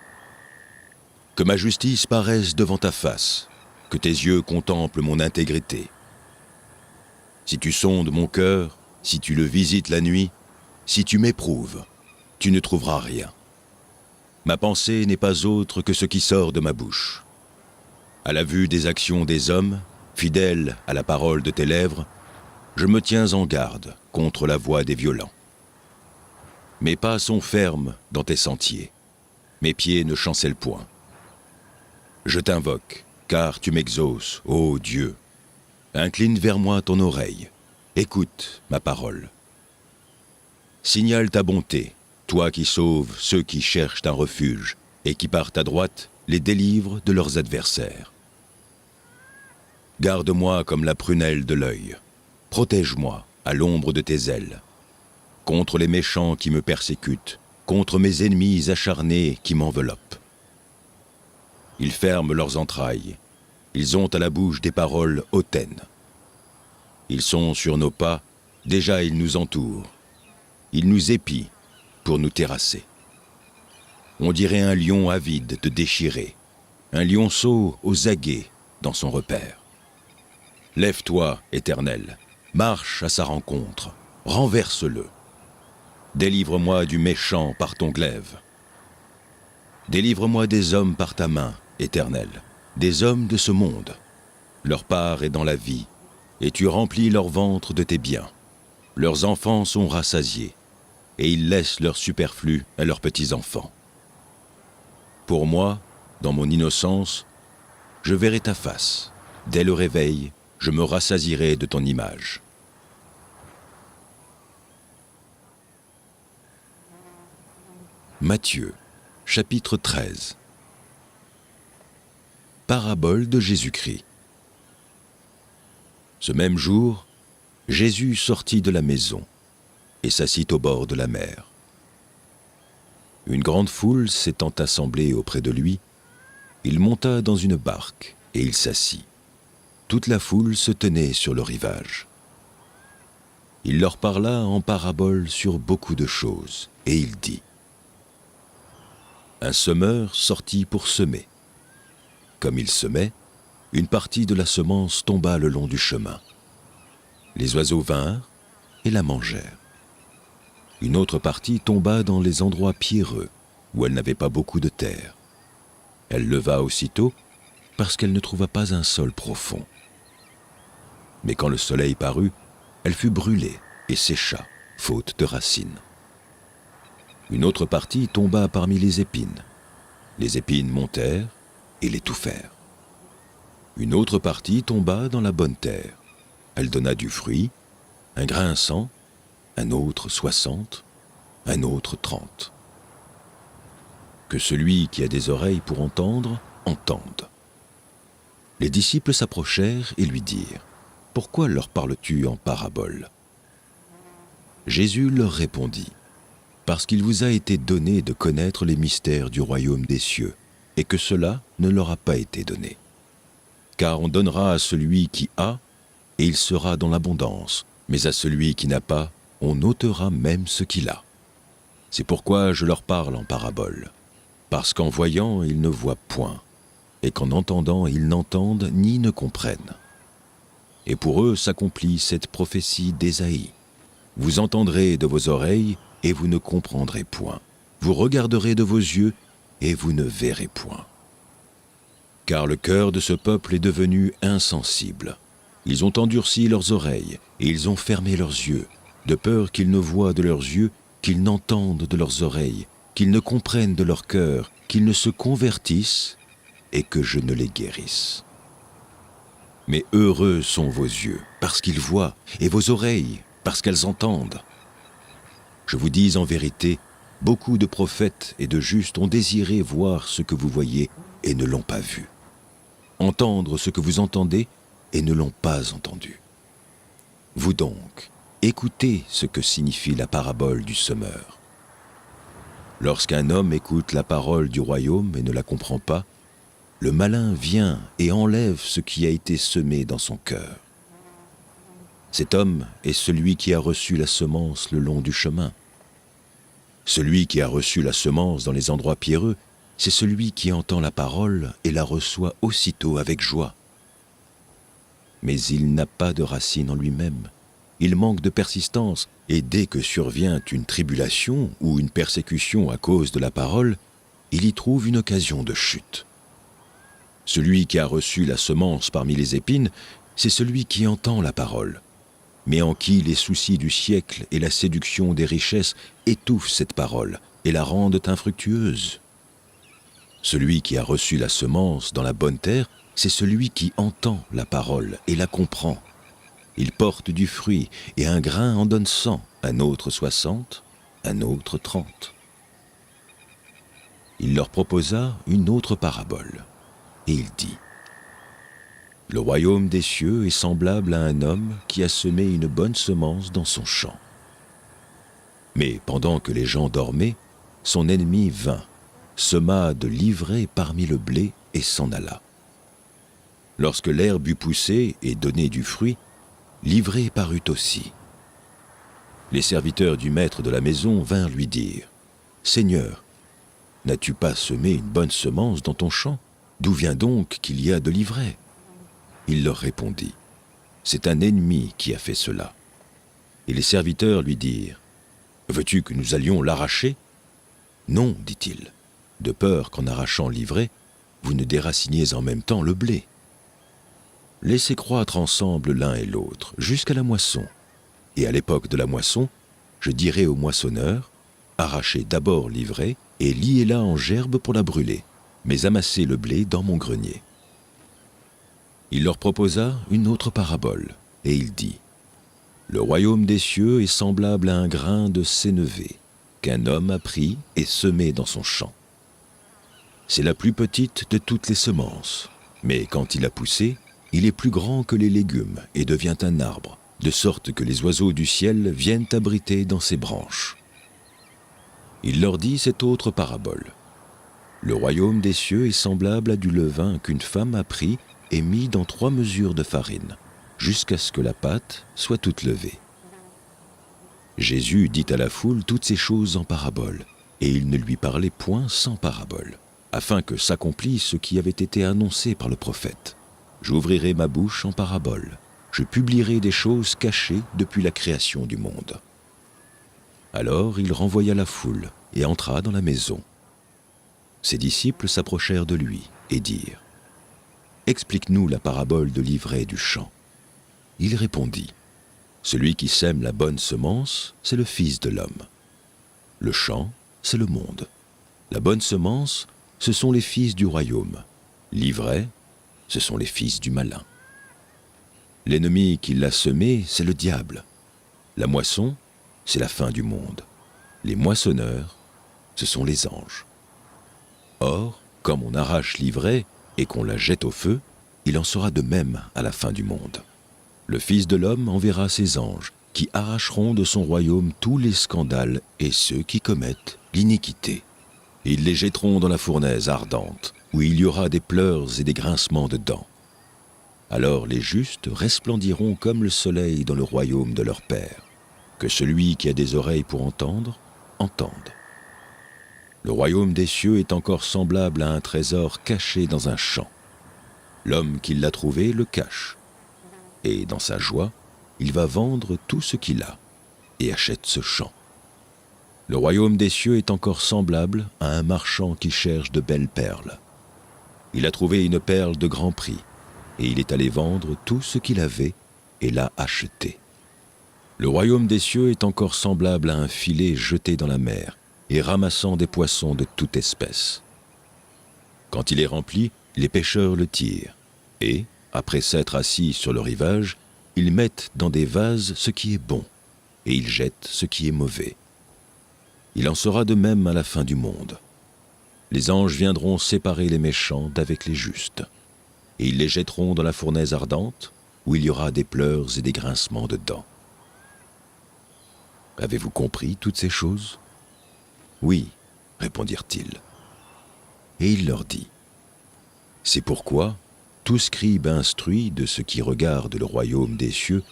Que ma justice paraisse devant ta face, que tes yeux contemplent mon intégrité. Si tu sondes mon cœur, si tu le visites la nuit, si tu m'éprouves, tu ne trouveras rien. Ma pensée n'est pas autre que ce qui sort de ma bouche. À la vue des actions des hommes, fidèle à la parole de tes lèvres, je me tiens en garde contre la voix des violents. Mes pas sont fermes dans tes sentiers, mes pieds ne chancellent point. Je t'invoque, car tu m'exauces, ô Dieu. Incline vers moi ton oreille, écoute ma parole. Signale ta bonté, toi qui sauves ceux qui cherchent un refuge, et qui par ta droite les délivres de leurs adversaires. Garde-moi comme la prunelle de l'œil. Protège-moi à l'ombre de tes ailes. Contre les méchants qui me persécutent, contre mes ennemis acharnés qui m'enveloppent. Ils ferment leurs entrailles. Ils ont à la bouche des paroles hautaines. Ils sont sur nos pas, déjà ils nous entourent. Ils nous épient pour nous terrasser. On dirait un lion avide de déchirer, un lionceau aux aguets dans son repère. Lève-toi, Éternel, marche à sa rencontre, renverse-le. Délivre-moi du méchant par ton glaive. Délivre-moi des hommes par ta main, Éternel, des hommes de ce monde. Leur part est dans la vie, et tu remplis leur ventre de tes biens. Leurs enfants sont rassasiés, et ils laissent leur superflu à leurs petits-enfants. Pour moi, dans mon innocence, je verrai ta face. Dès le réveil, je me rassasierai de ton image. Matthieu, chapitre 13. Parabole de Jésus-Christ. Ce même jour, Jésus sortit de la maison et s'assit au bord de la mer. Une grande foule s'étant assemblée auprès de lui, il monta dans une barque et il s'assit. Toute la foule se tenait sur le rivage. Il leur parla en parabole sur beaucoup de choses, et il dit : Un semeur sortit pour semer. Comme il semait, une partie de la semence tomba le long du chemin. Les oiseaux vinrent et la mangèrent. Une autre partie tomba dans les endroits pierreux, où elle n'avait pas beaucoup de terre. Elle leva aussitôt, parce qu'elle ne trouva pas un sol profond. Mais quand le soleil parut, elle fut brûlée et sécha, faute de racines. Une autre partie tomba parmi les épines. Les épines montèrent et l'étouffèrent. Une autre partie tomba dans la bonne terre. Elle donna du fruit, un grain 100, un autre 60, un autre 30. Que celui qui a des oreilles pour entendre, entende. Les disciples s'approchèrent et lui dirent : Pourquoi leur parles-tu en parabole ? Jésus leur répondit : Parce qu'il vous a été donné de connaître les mystères du royaume des cieux, et que cela ne leur a pas été donné. Car on donnera à celui qui a, et il sera dans l'abondance, mais à celui qui n'a pas, on ôtera même ce qu'il a. C'est pourquoi je leur parle en parabole, parce qu'en voyant, ils ne voient point, et qu'en entendant, ils n'entendent ni ne comprennent. Et pour eux s'accomplit cette prophétie d'Ésaïe. Vous entendrez de vos oreilles, et vous ne comprendrez point. Vous regarderez de vos yeux, et vous ne verrez point. Car le cœur de ce peuple est devenu insensible. Ils ont endurci leurs oreilles, et ils ont fermé leurs yeux, de peur qu'ils ne voient de leurs yeux, qu'ils n'entendent de leurs oreilles, qu'ils ne comprennent de leur cœur, qu'ils ne se convertissent, et que je ne les guérisse. Mais heureux sont vos yeux, parce qu'ils voient, et vos oreilles, parce qu'elles entendent. Je vous dis en vérité, beaucoup de prophètes et de justes ont désiré voir ce que vous voyez et ne l'ont pas vu, entendre ce que vous entendez et ne l'ont pas entendu. Vous donc, écoutez ce que signifie la parabole du semeur. Lorsqu'un homme écoute la parole du royaume et ne la comprend pas, le malin vient et enlève ce qui a été semé dans son cœur. Cet homme est celui qui a reçu la semence le long du chemin. Celui qui a reçu la semence dans les endroits pierreux, c'est celui qui entend la parole et la reçoit aussitôt avec joie. Mais il n'a pas de racine en lui-même. Il manque de persistance, et dès que survient une tribulation ou une persécution à cause de la parole, il y trouve une occasion de chute. Celui qui a reçu la semence parmi les épines, c'est celui qui entend la parole, mais en qui les soucis du siècle et la séduction des richesses étouffent cette parole et la rendent infructueuse. Celui qui a reçu la semence dans la bonne terre, c'est celui qui entend la parole et la comprend. Il porte du fruit, et un grain en donne 100, un autre 60, un autre 30. Il leur proposa une autre parabole, et il dit : Le royaume des cieux est semblable à un homme qui a semé une bonne semence dans son champ. Mais pendant que les gens dormaient, son ennemi vint, sema de l'ivraie parmi le blé et s'en alla. Lorsque l'herbe eut poussé et donné du fruit, l'ivraie parut aussi. Les serviteurs du maître de la maison vinrent lui dire : Seigneur, n'as-tu pas semé une bonne semence dans ton champ ? D'où vient donc qu'il y a de l'ivraie ? Il leur répondit : c'est un ennemi qui a fait cela. » Et les serviteurs lui dirent, « Veux-tu que nous allions l'arracher » ?« Non, dit-il, de peur qu'en arrachant l'ivraie, vous ne déraciniez en même temps le blé. Laissez croître ensemble l'un et l'autre, jusqu'à la moisson. Et à l'époque de la moisson, je dirai au moissonneur, arrachez d'abord l'ivraie et liez-la en gerbe pour la brûler, mais amassez le blé dans mon grenier. » Il leur proposa une autre parabole, et il dit, « Le royaume des cieux est semblable à un grain de sénévé qu'un homme a pris et semé dans son champ. C'est la plus petite de toutes les semences, mais quand il a poussé, il est plus grand que les légumes et devient un arbre, de sorte que les oiseaux du ciel viennent abriter dans ses branches. » Il leur dit cette autre parabole. « Le royaume des cieux est semblable à du levain qu'une femme a pris et mis dans 3 mesures de farine, jusqu'à ce que la pâte soit toute levée. » Jésus dit à la foule toutes ces choses en parabole, et il ne lui parlait point sans parabole, afin que s'accomplisse ce qui avait été annoncé par le prophète. « J'ouvrirai ma bouche en parabole, je publierai des choses cachées depuis la création du monde. » Alors il renvoya la foule et entra dans la maison. Ses disciples s'approchèrent de lui et dirent, « Explique-nous la parabole de l'ivraie du champ. » Il répondit, « Celui qui sème la bonne semence, c'est le Fils de l'homme. Le champ, c'est le monde. La bonne semence, ce sont les fils du royaume. L'ivraie, ce sont les fils du malin. L'ennemi qui l'a semé, c'est le diable. La moisson, c'est la fin du monde. Les moissonneurs, ce sont les anges. Or, comme on arrache l'ivraie et qu'on la jette au feu, il en sera de même à la fin du monde. Le Fils de l'homme enverra ses anges, qui arracheront de son royaume tous les scandales et ceux qui commettent l'iniquité. Ils les jetteront dans la fournaise ardente, où il y aura des pleurs et des grincements de dents. Alors les justes resplendiront comme le soleil dans le royaume de leur Père. Que celui qui a des oreilles pour entendre, entende. Le royaume des cieux est encore semblable à un trésor caché dans un champ. L'homme qui l'a trouvé le cache, et dans sa joie, il va vendre tout ce qu'il a et achète ce champ. Le royaume des cieux est encore semblable à un marchand qui cherche de belles perles. Il a trouvé une perle de grand prix, et il est allé vendre tout ce qu'il avait et l'a acheté. Le royaume des cieux est encore semblable à un filet jeté dans la mer et ramassant des poissons de toute espèce. Quand il est rempli, les pêcheurs le tirent, et, après s'être assis sur le rivage, ils mettent dans des vases ce qui est bon, et ils jettent ce qui est mauvais. Il en sera de même à la fin du monde. Les anges viendront séparer les méchants d'avec les justes, et ils les jetteront dans la fournaise ardente, où il y aura des pleurs et des grincements de dents. Avez-vous compris toutes ces choses ? Oui, répondirent-ils. Et il leur dit, c'est pourquoi tout scribe instruit de ce qui regarde le royaume des cieux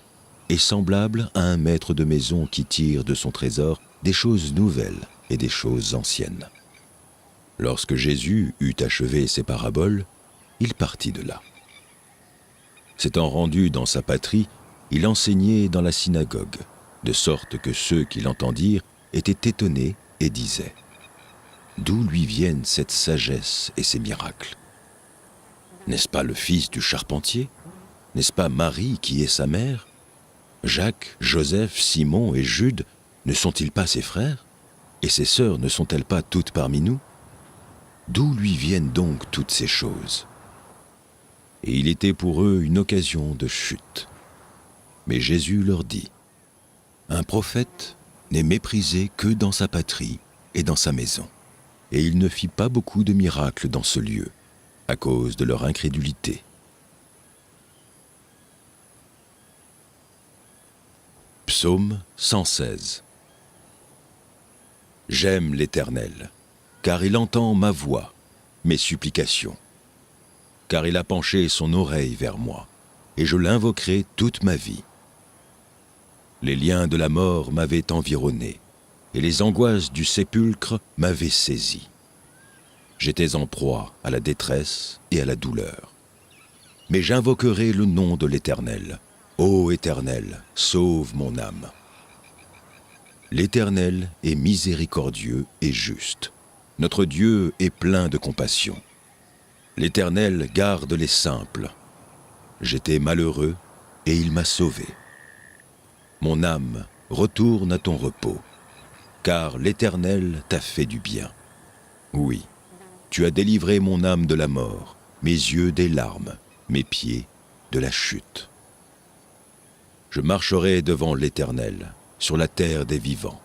est semblable à un maître de maison qui tire de son trésor des choses nouvelles et des choses anciennes. Lorsque Jésus eut achevé ses paraboles, il partit de là. S'étant rendu dans sa patrie, il enseignait dans la synagogue, de sorte que ceux qui l'entendirent étaient étonnés et disaient « D'où lui viennent cette sagesse et ces miracles ? N'est-ce pas le fils du charpentier ? N'est-ce pas Marie qui est sa mère ? Jacques, Joseph, Simon et Jude ne sont-ils pas ses frères ? Et ses sœurs ne sont-elles pas toutes parmi nous ? D'où lui viennent donc toutes ces choses ? » Et il était pour eux une occasion de chute. Mais Jésus leur dit « Un prophète n'est méprisé que dans sa patrie et dans sa maison. » Et il ne fit pas beaucoup de miracles dans ce lieu, à cause de leur incrédulité. Psaume 116. J'aime l'Éternel, car il entend ma voix, mes supplications. Car il a penché son oreille vers moi, et je l'invoquerai toute ma vie. Les liens de la mort m'avaient environné, et les angoisses du sépulcre m'avaient saisi. J'étais en proie à la détresse et à la douleur. Mais j'invoquerai le nom de l'Éternel. Ô Éternel, sauve mon âme. L'Éternel est miséricordieux et juste. Notre Dieu est plein de compassion. L'Éternel garde les simples. J'étais malheureux et il m'a sauvé. Mon âme, retourne à ton repos, car l'Éternel t'a fait du bien. Oui, tu as délivré mon âme de la mort, mes yeux des larmes, mes pieds de la chute. Je marcherai devant l'Éternel, sur la terre des vivants.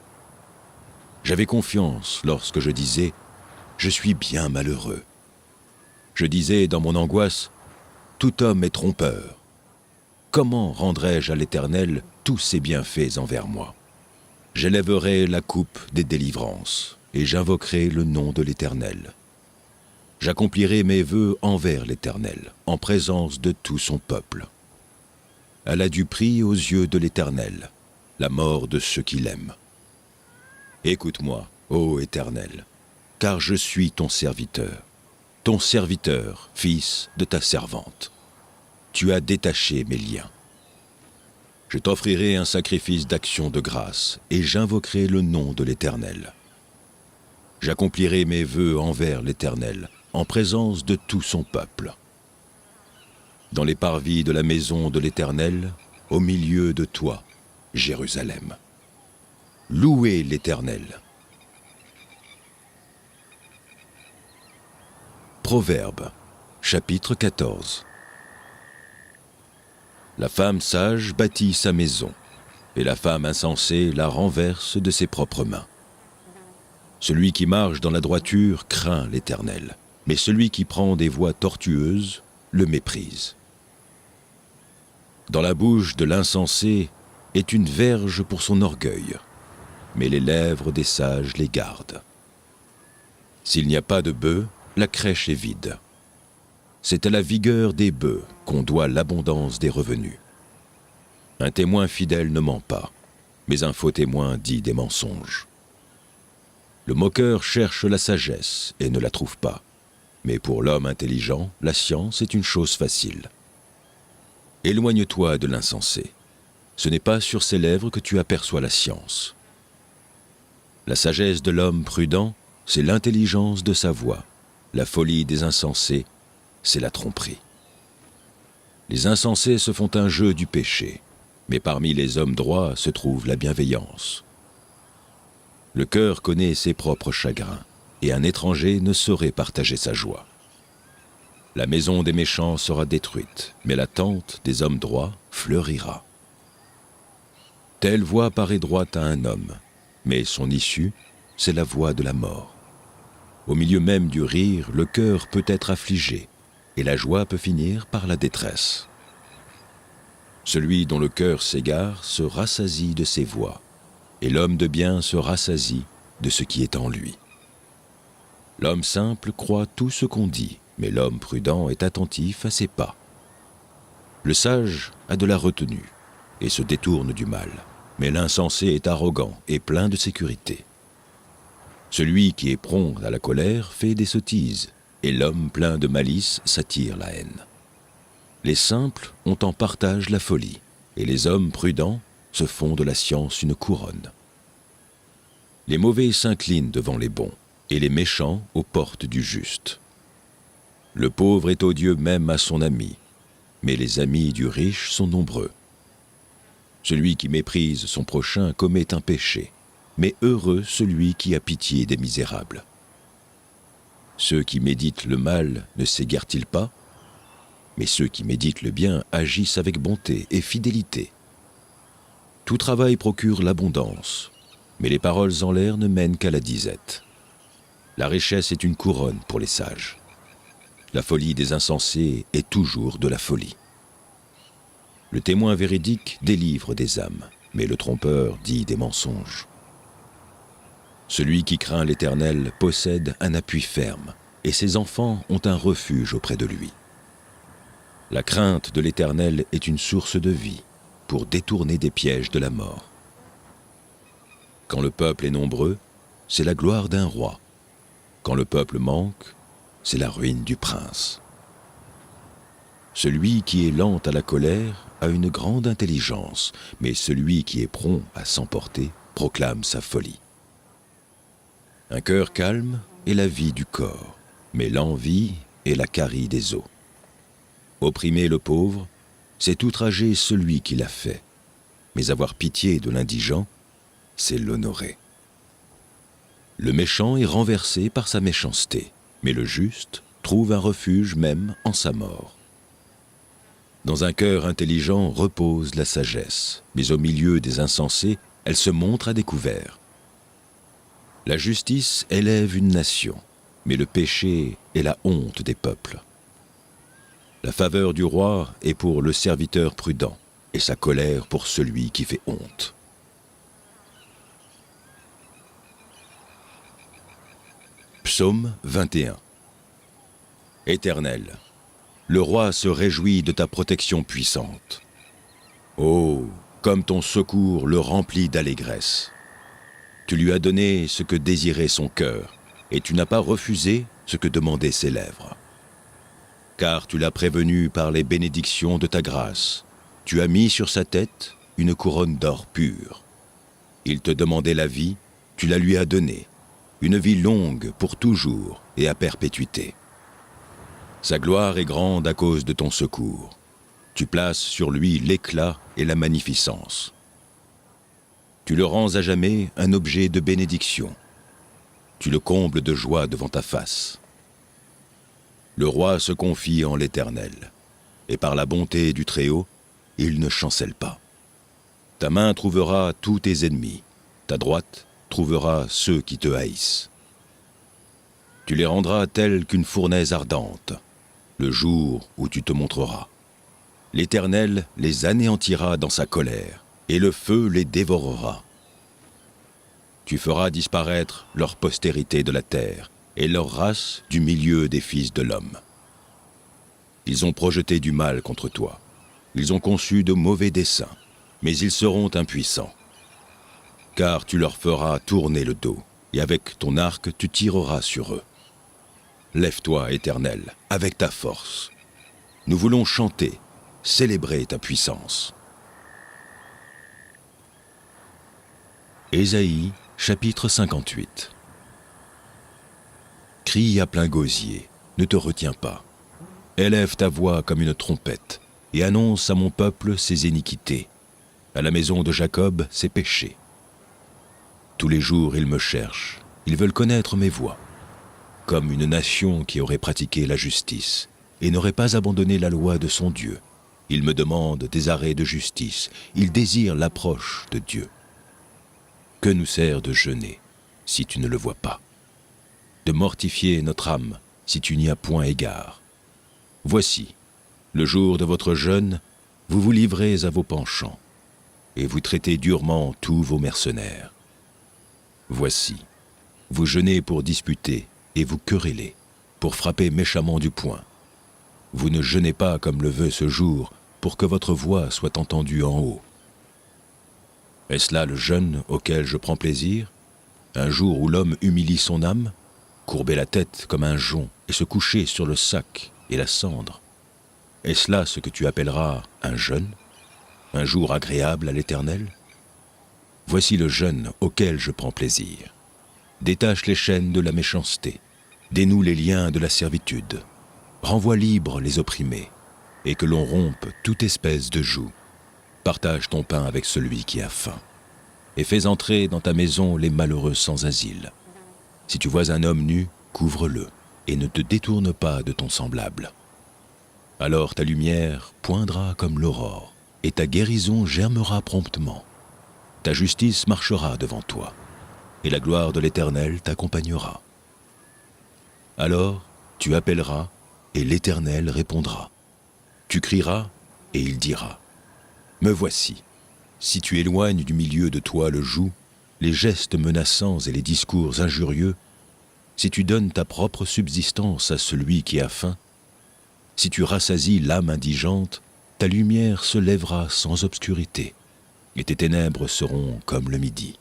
J'avais confiance lorsque je disais « Je suis bien malheureux ». Je disais dans mon angoisse « Tout homme est trompeur. Comment rendrai-je à l'Éternel tous ses bienfaits envers moi ?» J'élèverai la coupe des délivrances et j'invoquerai le nom de l'Éternel. J'accomplirai mes vœux envers l'Éternel, en présence de tout son peuple. Elle a du prix aux yeux de l'Éternel, la mort de ceux qui l'aiment. Écoute-moi, ô Éternel, car je suis ton serviteur, fils de ta servante. Tu as détaché mes liens. Je t'offrirai un sacrifice d'action de grâce et j'invoquerai le nom de l'Éternel. J'accomplirai mes vœux envers l'Éternel, en présence de tout son peuple. Dans les parvis de la maison de l'Éternel, au milieu de toi, Jérusalem. Louez l'Éternel. Proverbes, chapitre 14. La femme sage bâtit sa maison, et la femme insensée la renverse de ses propres mains. Celui qui marche dans la droiture craint l'Éternel, mais celui qui prend des voies tortueuses le méprise. Dans la bouche de l'insensé est une verge pour son orgueil, mais les lèvres des sages les gardent. S'il n'y a pas de bœufs, la crèche est vide. C'est à la vigueur des bœufs qu'on doit l'abondance des revenus. Un témoin fidèle ne ment pas, mais un faux témoin dit des mensonges. Le moqueur cherche la sagesse et ne la trouve pas, mais pour l'homme intelligent, la science est une chose facile. Éloigne-toi de l'insensé. Ce n'est pas sur ses lèvres que tu aperçois la science. La sagesse de l'homme prudent, c'est l'intelligence de sa voix. La folie des insensés, c'est la tromperie. Les insensés se font un jeu du péché, mais parmi les hommes droits se trouve la bienveillance. Le cœur connaît ses propres chagrins, et un étranger ne saurait partager sa joie. La maison des méchants sera détruite, mais la tente des hommes droits fleurira. Telle voie paraît droite à un homme, mais son issue, c'est la voie de la mort. Au milieu même du rire, le cœur peut être affligé, et la joie peut finir par la détresse. Celui dont le cœur s'égare se rassasie de ses voies, et l'homme de bien se rassasie de ce qui est en lui. L'homme simple croit tout ce qu'on dit, mais l'homme prudent est attentif à ses pas. Le sage a de la retenue et se détourne du mal, mais l'insensé est arrogant et plein de sécurité. Celui qui est prompt à la colère fait des sottises, et l'homme plein de malice s'attire la haine. Les simples ont en partage la folie, et les hommes prudents se font de la science une couronne. Les mauvais s'inclinent devant les bons, et les méchants aux portes du juste. Le pauvre est odieux même à son ami, mais les amis du riche sont nombreux. Celui qui méprise son prochain commet un péché, mais heureux celui qui a pitié des misérables. Ceux qui méditent le mal ne s'égarent-ils pas? Mais ceux qui méditent le bien agissent avec bonté et fidélité. Tout travail procure l'abondance, mais les paroles en l'air ne mènent qu'à la disette. La richesse est une couronne pour les sages. La folie des insensés est toujours de la folie. Le témoin véridique délivre des âmes, mais le trompeur dit des mensonges. Celui qui craint l'Éternel possède un appui ferme, et ses enfants ont un refuge auprès de lui. La crainte de l'Éternel est une source de vie, pour détourner des pièges de la mort. Quand le peuple est nombreux, c'est la gloire d'un roi. Quand le peuple manque, c'est la ruine du prince. Celui qui est lent à la colère a une grande intelligence, mais celui qui est prompt à s'emporter proclame sa folie. Un cœur calme est la vie du corps, mais l'envie est la carie des os. Opprimer le pauvre, c'est outrager celui qui l'a fait, mais avoir pitié de l'indigent, c'est l'honorer. Le méchant est renversé par sa méchanceté, mais le juste trouve un refuge même en sa mort. Dans un cœur intelligent repose la sagesse, mais au milieu des insensés, elle se montre à découvert. La justice élève une nation, mais le péché est la honte des peuples. La faveur du roi est pour le serviteur prudent, et sa colère pour celui qui fait honte. Psaume 21. Éternel, le roi se réjouit de ta protection puissante. Oh, comme ton secours le remplit d'allégresse. Tu lui as donné ce que désirait son cœur, et tu n'as pas refusé ce que demandaient ses lèvres. Car tu l'as prévenu par les bénédictions de ta grâce. Tu as mis sur sa tête une couronne d'or pur. Il te demandait la vie, tu la lui as donnée, une vie longue pour toujours et à perpétuité. Sa gloire est grande à cause de ton secours. Tu places sur lui l'éclat et la magnificence. Tu le rends à jamais un objet de bénédiction. Tu le combles de joie devant ta face. Le roi se confie en l'Éternel, et par la bonté du Très-Haut, il ne chancelle pas. Ta main trouvera tous tes ennemis, ta droite trouvera ceux qui te haïssent. Tu les rendras tels qu'une fournaise ardente, le jour où tu te montreras. L'Éternel les anéantira dans sa colère, et le feu les dévorera. Tu feras disparaître leur postérité de la terre, et leur race du milieu des fils de l'homme. Ils ont projeté du mal contre toi. Ils ont conçu de mauvais desseins, mais ils seront impuissants. Car tu leur feras tourner le dos, et avec ton arc tu tireras sur eux. Lève-toi, Éternel, avec ta force. Nous voulons chanter, célébrer ta puissance. Ésaïe, chapitre 58. Crie à plein gosier, ne te retiens pas. Élève ta voix comme une trompette, et annonce à mon peuple ses iniquités, à la maison de Jacob ses péchés. Tous les jours ils me cherchent, ils veulent connaître mes voies. Comme une nation qui aurait pratiqué la justice et n'aurait pas abandonné la loi de son Dieu. Ils me demandent des arrêts de justice, ils désirent l'approche de Dieu. Que nous sert de jeûner si tu ne le vois pas? De mortifier notre âme si tu n'y as point égard. Voici, le jour de votre jeûne, vous vous livrez à vos penchants, et vous traitez durement tous vos mercenaires. Voici, vous jeûnez pour disputer, et vous querellez, pour frapper méchamment du poing. Vous ne jeûnez pas comme le veut ce jour, pour que votre voix soit entendue en haut. Est-ce là le jeûne auquel je prends plaisir? Un jour où l'homme humilie son âme, courber la tête comme un jonc et se coucher sur le sac et la cendre. Est-ce là ce que tu appelleras un jeûne? Un jour agréable à l'Éternel? Voici le jeûne auquel je prends plaisir. Détache les chaînes de la méchanceté, dénoue les liens de la servitude, renvoie libres les opprimés, et que l'on rompe toute espèce de joug. Partage ton pain avec celui qui a faim, et fais entrer dans ta maison les malheureux sans asile. Si tu vois un homme nu, couvre-le, et ne te détourne pas de ton semblable. Alors ta lumière poindra comme l'aurore, et ta guérison germera promptement. Ta justice marchera devant toi, et la gloire de l'Éternel t'accompagnera. Alors tu appelleras, et l'Éternel répondra. Tu crieras, et il dira, « Me voici ». Si tu éloignes du milieu de toi le joug, les gestes menaçants et les discours injurieux, si tu donnes ta propre subsistance à celui qui a faim, si tu rassasies l'âme indigente, ta lumière se lèvera sans obscurité, et tes ténèbres seront comme le midi.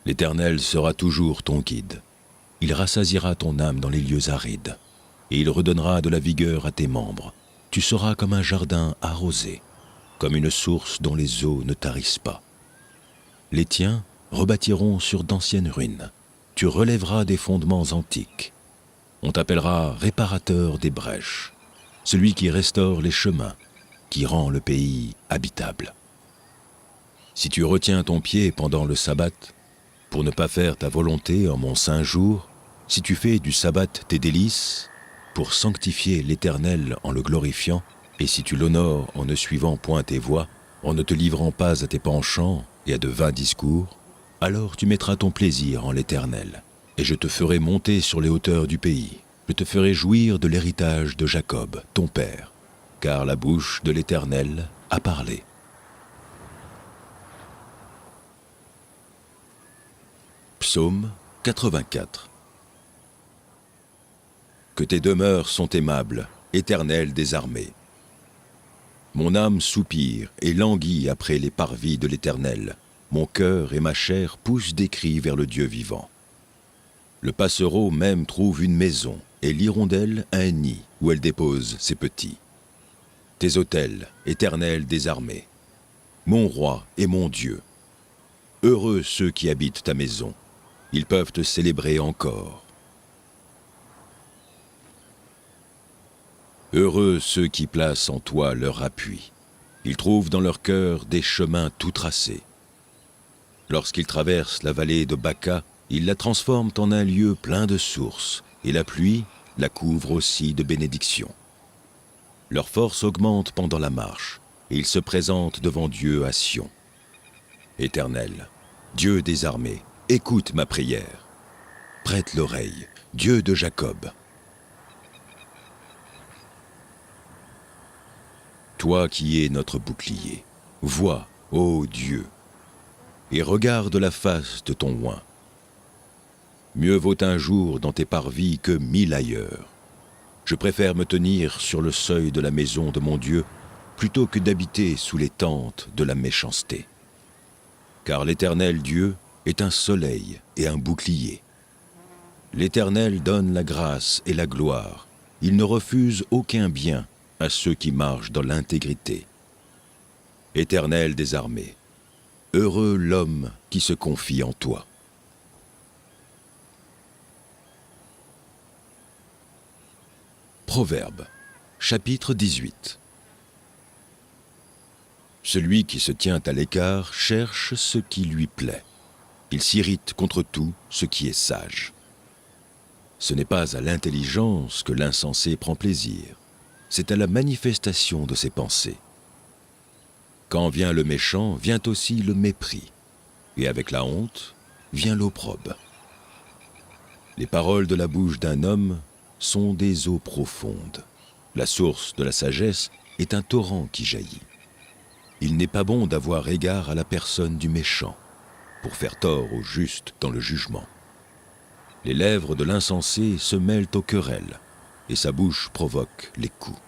L'Éternel sera toujours ton guide. Il rassasiera ton âme dans les lieux arides, et il redonnera de la vigueur à tes membres. Tu seras comme un jardin arrosé, comme une source dont les eaux ne tarissent pas. Les tiens rebâtiront sur d'anciennes ruines. Tu relèveras des fondements antiques. On t'appellera réparateur des brèches, celui qui restaure les chemins, qui rend le pays habitable. Si tu retiens ton pied pendant le sabbat, pour ne pas faire ta volonté en mon saint jour, si tu fais du sabbat tes délices, pour sanctifier l'Éternel en le glorifiant, et si tu l'honores en ne suivant point tes voies, en ne te livrant pas à tes penchants et à de vains discours, alors tu mettras ton plaisir en l'Éternel, et je te ferai monter sur les hauteurs du pays. Je te ferai jouir de l'héritage de Jacob, ton père, car la bouche de l'Éternel a parlé. Psaume 84. Que tes demeures sont aimables, Éternel des armées. Mon âme soupire et languit après les parvis de l'Éternel. Mon cœur et ma chair poussent des cris vers le Dieu vivant. Le passereau même trouve une maison, et l'hirondelle un nid où elle dépose ses petits. Tes autels, Éternel des armées, mon roi et mon Dieu. Heureux ceux qui habitent ta maison, ils peuvent te célébrer encore. Heureux ceux qui placent en toi leur appui. Ils trouvent dans leur cœur des chemins tout tracés. Lorsqu'ils traversent la vallée de Baca, ils la transforment en un lieu plein de sources, et la pluie la couvre aussi de bénédictions. Leur force augmente pendant la marche, et ils se présentent devant Dieu à Sion. Éternel, Dieu des armées, écoute ma prière. Prête l'oreille, Dieu de Jacob. Toi qui es notre bouclier, vois, ô Dieu, et regarde la face de ton oint. Mieux vaut un jour dans tes parvis que 1000 ailleurs. Je préfère me tenir sur le seuil de la maison de mon Dieu plutôt que d'habiter sous les tentes de la méchanceté. Car l'Éternel Dieu est un soleil et un bouclier. L'Éternel donne la grâce et la gloire. Il ne refuse aucun bien à ceux qui marchent dans l'intégrité. Éternel des armées, heureux l'homme qui se confie en toi. Proverbes, chapitre 18. Celui qui se tient à l'écart cherche ce qui lui plaît. Il s'irrite contre tout ce qui est sage. Ce n'est pas à l'intelligence que l'insensé prend plaisir, c'est à la manifestation de ses pensées. Quand vient le méchant, vient aussi le mépris, et avec la honte vient l'opprobre. Les paroles de la bouche d'un homme sont des eaux profondes. La source de la sagesse est un torrent qui jaillit. Il n'est pas bon d'avoir égard à la personne du méchant, pour faire tort au juste dans le jugement. Les lèvres de l'insensé se mêlent aux querelles, et sa bouche provoque les coups.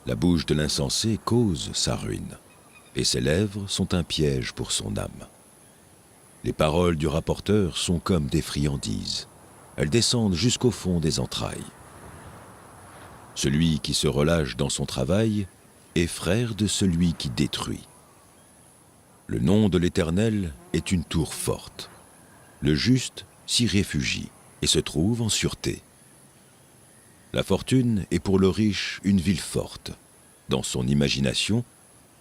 La bouche de l'insensé cause sa ruine, et ses lèvres sont un piège pour son âme. Les paroles du rapporteur sont comme des friandises. Elles descendent jusqu'au fond des entrailles. Celui qui se relâche dans son travail est frère de celui qui détruit. Le nom de l'Éternel est une tour forte. Le juste s'y réfugie et se trouve en sûreté. La fortune est pour le riche une ville forte. Dans son imagination,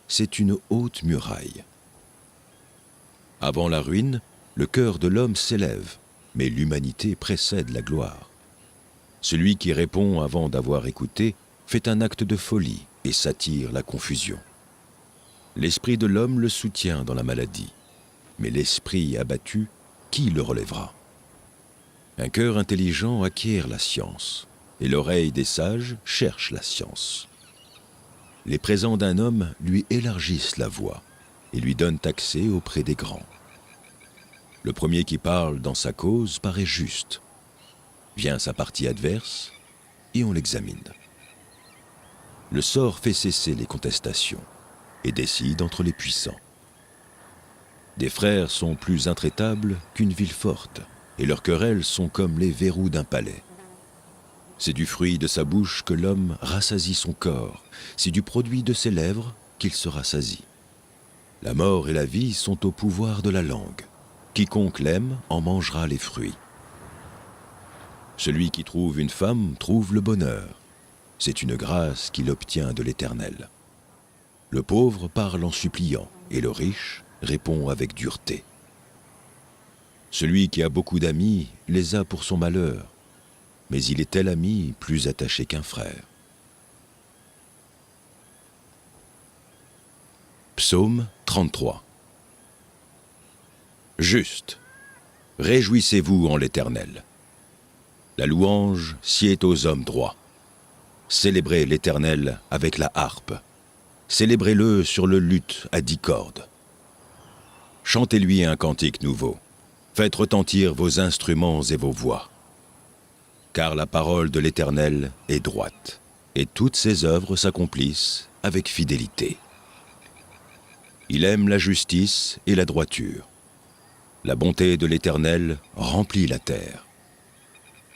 c'est une haute muraille. Avant la ruine, le cœur de l'homme s'élève, mais l'humanité précède la gloire. Celui qui répond avant d'avoir écouté fait un acte de folie et s'attire la confusion. L'esprit de l'homme le soutient dans la maladie, mais l'esprit abattu, qui le relèvera? Un cœur intelligent acquiert la science, et l'oreille des sages cherche la science. Les présents d'un homme lui élargissent la voie et lui donnent accès auprès des grands. Le premier qui parle dans sa cause paraît juste. Vient sa partie adverse et on l'examine. Le sort fait cesser les contestations et décide entre les puissants. Des frères sont plus intraitables qu'une ville forte, et leurs querelles sont comme les verrous d'un palais. C'est du fruit de sa bouche que l'homme rassasie son corps, c'est du produit de ses lèvres qu'il se rassasie. La mort et la vie sont au pouvoir de la langue. Quiconque l'aime en mangera les fruits. Celui qui trouve une femme trouve le bonheur. C'est une grâce qu'il obtient de l'Éternel. Le pauvre parle en suppliant, et le riche répond avec dureté. Celui qui a beaucoup d'amis les a pour son malheur, mais il est tel ami plus attaché qu'un frère. Psaume 33. Juste, réjouissez-vous en l'Éternel. La louange sied aux hommes droits. Célébrez l'Éternel avec la harpe. Célébrez-le sur le luth à 10 cordes. Chantez-lui un cantique nouveau. Faites retentir vos instruments et vos voix. Car la parole de l'Éternel est droite, et toutes ses œuvres s'accomplissent avec fidélité. Il aime la justice et la droiture. La bonté de l'Éternel remplit la terre.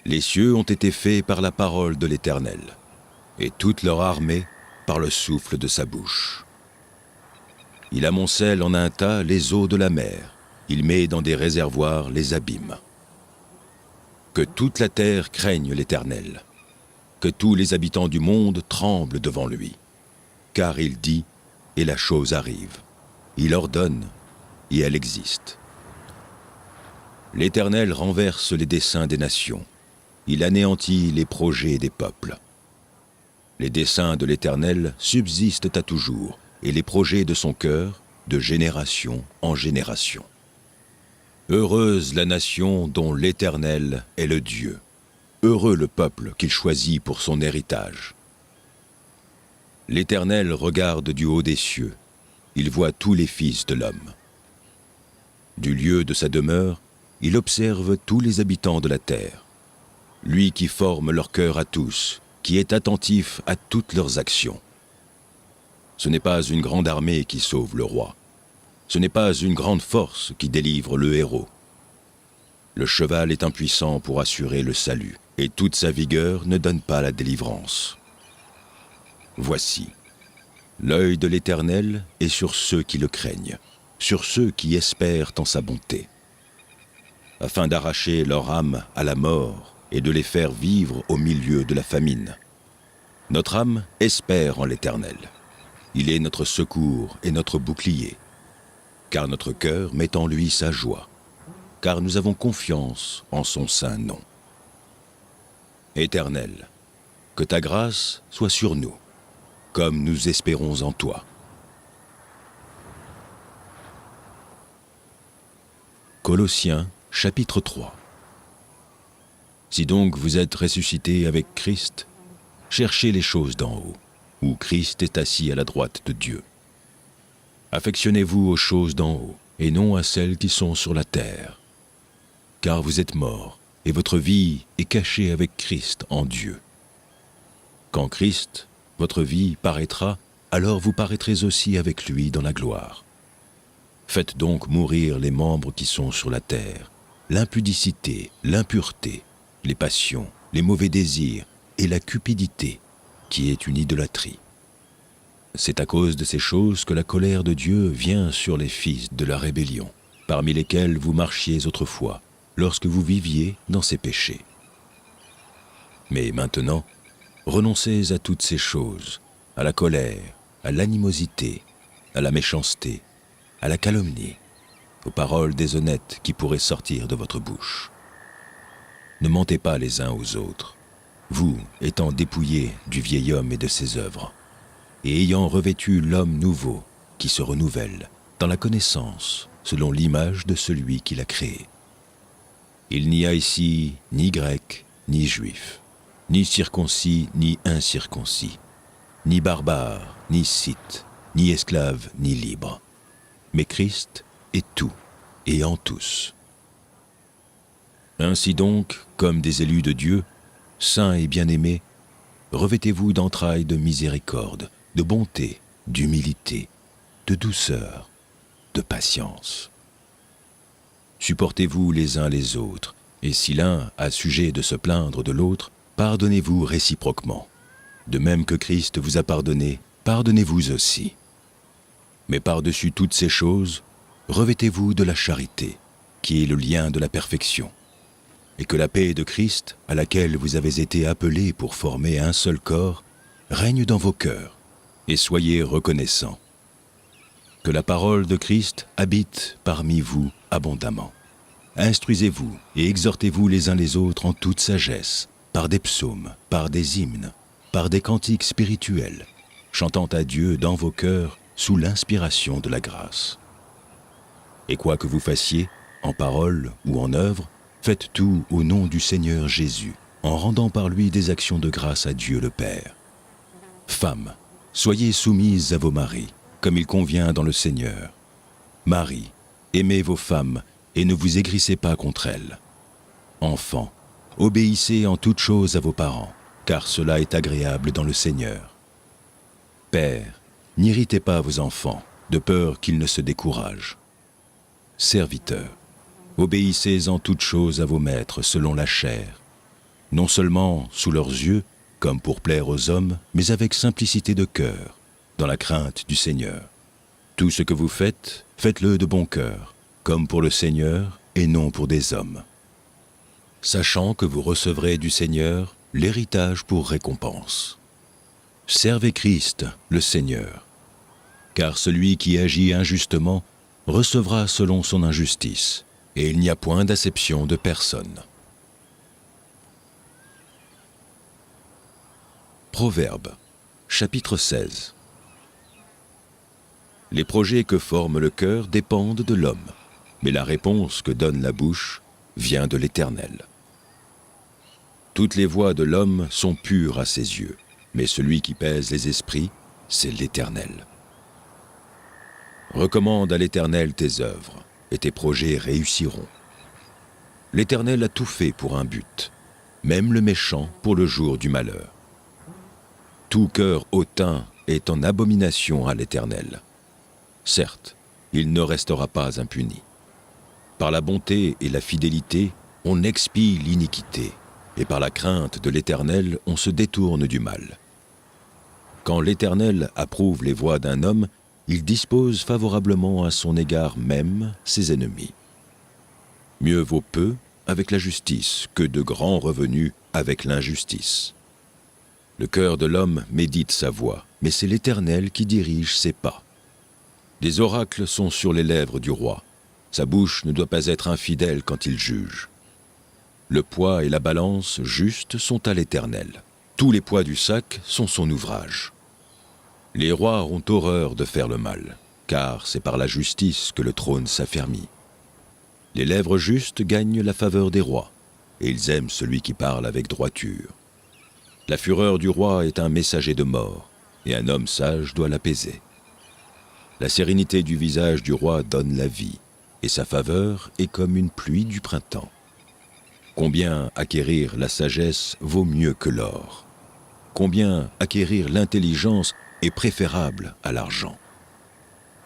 Les cieux ont été faits par la parole de l'Éternel, et toute leur armée par le souffle de sa bouche. Il amoncelle en un tas les eaux de la mer, il met dans des réservoirs les abîmes. Que toute la terre craigne l'Éternel, que tous les habitants du monde tremblent devant lui. Car il dit, et la chose arrive. Il ordonne, et elle existe. L'Éternel renverse les desseins des nations. Il anéantit les projets des peuples. Les desseins de l'Éternel subsistent à toujours, et les projets de son cœur, de génération en génération. Heureuse la nation dont l'Éternel est le Dieu. Heureux le peuple qu'il choisit pour son héritage. L'Éternel regarde du haut des cieux. Il voit tous les fils de l'homme. Du lieu de sa demeure, il observe tous les habitants de la terre. Lui qui forme leur cœur à tous, qui est attentif à toutes leurs actions. Ce n'est pas une grande armée qui sauve le roi. Ce n'est pas une grande force qui délivre le héros. Le cheval est impuissant pour assurer le salut, et toute sa vigueur ne donne pas la délivrance. Voici, l'œil de l'Éternel est sur ceux qui le craignent, sur ceux qui espèrent en sa bonté, afin d'arracher leur âme à la mort et de les faire vivre au milieu de la famine. Notre âme espère en l'Éternel. Il est notre secours et notre bouclier, car notre cœur met en lui sa joie, car nous avons confiance en son saint nom. Éternel, que ta grâce soit sur nous, comme nous espérons en toi. Colossiens, chapitre 3. Si donc vous êtes ressuscités avec Christ, cherchez les choses d'en haut, où Christ est assis à la droite de Dieu. Affectionnez-vous aux choses d'en haut, et non à celles qui sont sur la terre. Car vous êtes morts, et votre vie est cachée avec Christ en Dieu. Quand Christ, votre vie, paraîtra, alors vous paraîtrez aussi avec lui dans la gloire. Faites donc mourir les membres qui sont sur la terre, l'impudicité, l'impureté, les passions, les mauvais désirs et la cupidité, qui est une idolâtrie. C'est à cause de ces choses que la colère de Dieu vient sur les fils de la rébellion, parmi lesquels vous marchiez autrefois, lorsque vous viviez dans ces péchés. Mais maintenant, renoncez à toutes ces choses, à la colère, à l'animosité, à la méchanceté, à la calomnie, aux paroles déshonnêtes qui pourraient sortir de votre bouche. Ne mentez pas les uns aux autres, vous étant dépouillés du vieil homme et de ses œuvres, et ayant revêtu l'homme nouveau qui se renouvelle dans la connaissance selon l'image de celui qui l'a créé. Il n'y a ici ni grec, ni juif, ni circoncis, ni incirconcis, ni barbare, ni scythe, ni esclave, ni libre. Mais Christ est tout et en tous. Ainsi donc, comme des élus de Dieu, saints et bien-aimés, revêtez-vous d'entrailles de miséricorde, de bonté, d'humilité, de douceur, de patience. Supportez-vous les uns les autres, et si l'un a sujet de se plaindre de l'autre, pardonnez-vous réciproquement. De même que Christ vous a pardonné, pardonnez-vous aussi. Mais par-dessus toutes ces choses, revêtez-vous de la charité, qui est le lien de la perfection, et que la paix de Christ, à laquelle vous avez été appelés pour former un seul corps, règne dans vos cœurs, et soyez reconnaissants. Que la parole de Christ habite parmi vous abondamment. Instruisez-vous et exhortez-vous les uns les autres en toute sagesse, par des psaumes, par des hymnes, par des cantiques spirituels, chantant à Dieu dans vos cœurs sous l'inspiration de la grâce. Et quoi que vous fassiez, en parole ou en œuvre, faites tout au nom du Seigneur Jésus, en rendant par lui des actions de grâce à Dieu le Père. Femmes, soyez soumises à vos maris, comme il convient dans le Seigneur. Maris, aimez vos femmes et ne vous aigrissez pas contre elles. Enfants, obéissez en toutes choses à vos parents, car cela est agréable dans le Seigneur. Pères, n'irritez pas vos enfants, de peur qu'ils ne se découragent. Serviteurs, obéissez en toutes choses à vos maîtres selon la chair, non seulement sous leurs yeux, comme pour plaire aux hommes, mais avec simplicité de cœur, dans la crainte du Seigneur. Tout ce que vous faites, faites-le de bon cœur, comme pour le Seigneur et non pour des hommes, sachant que vous recevrez du Seigneur l'héritage pour récompense. Servez Christ, le Seigneur, car celui qui agit injustement recevra selon son injustice, et il n'y a point d'acception de personne. Proverbes, chapitre 16. Les projets que forme le cœur dépendent de l'homme, mais la réponse que donne la bouche vient de l'Éternel. Toutes les voies de l'homme sont pures à ses yeux, mais celui qui pèse les esprits, c'est l'Éternel. Recommande à l'Éternel tes œuvres, et tes projets réussiront. L'Éternel a tout fait pour un but, même le méchant pour le jour du malheur. Tout cœur hautain est en abomination à l'Éternel. Certes, il ne restera pas impuni. Par la bonté et la fidélité, on expie l'iniquité, et par la crainte de l'Éternel, on se détourne du mal. Quand l'Éternel approuve les voies d'un homme, il dispose favorablement à son égard même ses ennemis. Mieux vaut peu avec la justice que de grands revenus avec l'injustice. Le cœur de l'homme médite sa voie, mais c'est l'Éternel qui dirige ses pas. Des oracles sont sur les lèvres du roi. Sa bouche ne doit pas être infidèle quand il juge. Le poids et la balance justes sont à l'Éternel. Tous les poids du sac sont son ouvrage. Les rois ont horreur de faire le mal, car c'est par la justice que le trône s'affermit. Les lèvres justes gagnent la faveur des rois, et ils aiment celui qui parle avec droiture. La fureur du roi est un messager de mort, et un homme sage doit l'apaiser. La sérénité du visage du roi donne la vie, et sa faveur est comme une pluie du printemps. Combien acquérir la sagesse vaut mieux que l'or? Combien acquérir l'intelligence est préférable à l'argent?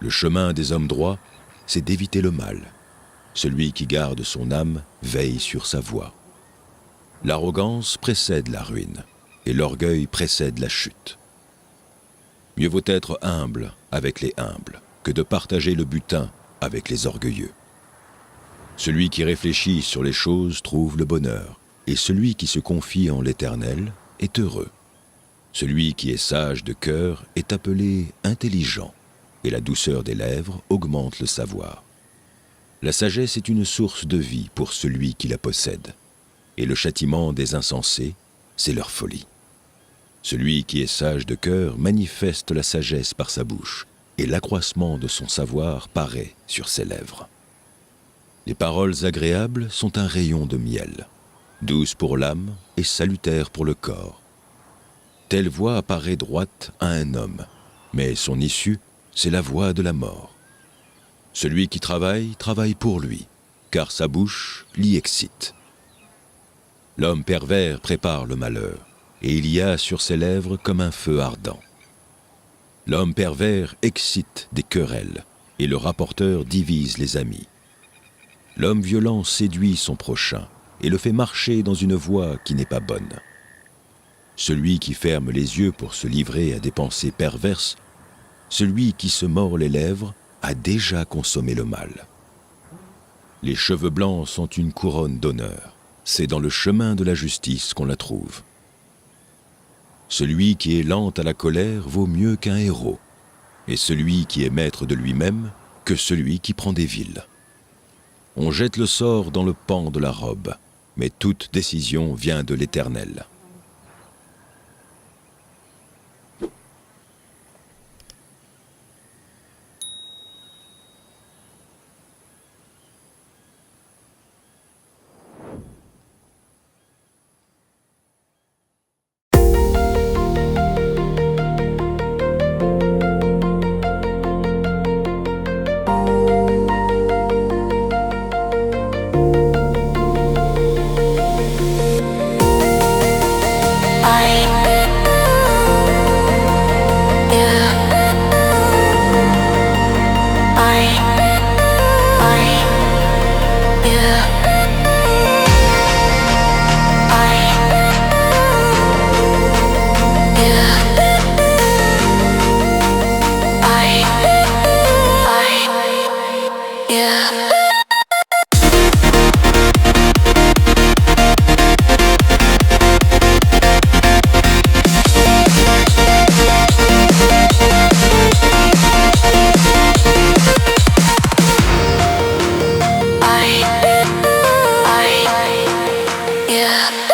Le chemin des hommes droits, c'est d'éviter le mal. Celui qui garde son âme veille sur sa voie. L'arrogance précède la ruine, et l'orgueil précède la chute. Mieux vaut être humble avec les humbles que de partager le butin avec les orgueilleux. Celui qui réfléchit sur les choses trouve le bonheur, et celui qui se confie en l'Éternel est heureux. Celui qui est sage de cœur est appelé intelligent, et la douceur des lèvres augmente le savoir. La sagesse est une source de vie pour celui qui la possède, et le châtiment des insensés, c'est leur folie. Celui qui est sage de cœur manifeste la sagesse par sa bouche, et l'accroissement de son savoir paraît sur ses lèvres. Les paroles agréables sont un rayon de miel, douces pour l'âme et salutaires pour le corps. Telle voie apparaît droite à un homme, mais son issue, c'est la voie de la mort. Celui qui travaille, travaille pour lui, car sa bouche l'y excite. L'homme pervers prépare le malheur, et il y a sur ses lèvres comme un feu ardent. L'homme pervers excite des querelles, et le rapporteur divise les amis. L'homme violent séduit son prochain, et le fait marcher dans une voie qui n'est pas bonne. Celui qui ferme les yeux pour se livrer à des pensées perverses, celui qui se mord les lèvres a déjà consommé le mal. Les cheveux blancs sont une couronne d'honneur. C'est dans le chemin de la justice qu'on la trouve. Celui qui est lent à la colère vaut mieux qu'un héros, et celui qui est maître de lui-même que celui qui prend des villes. On jette le sort dans le pan de la robe, mais toute décision vient de l'Éternel.
Yeah.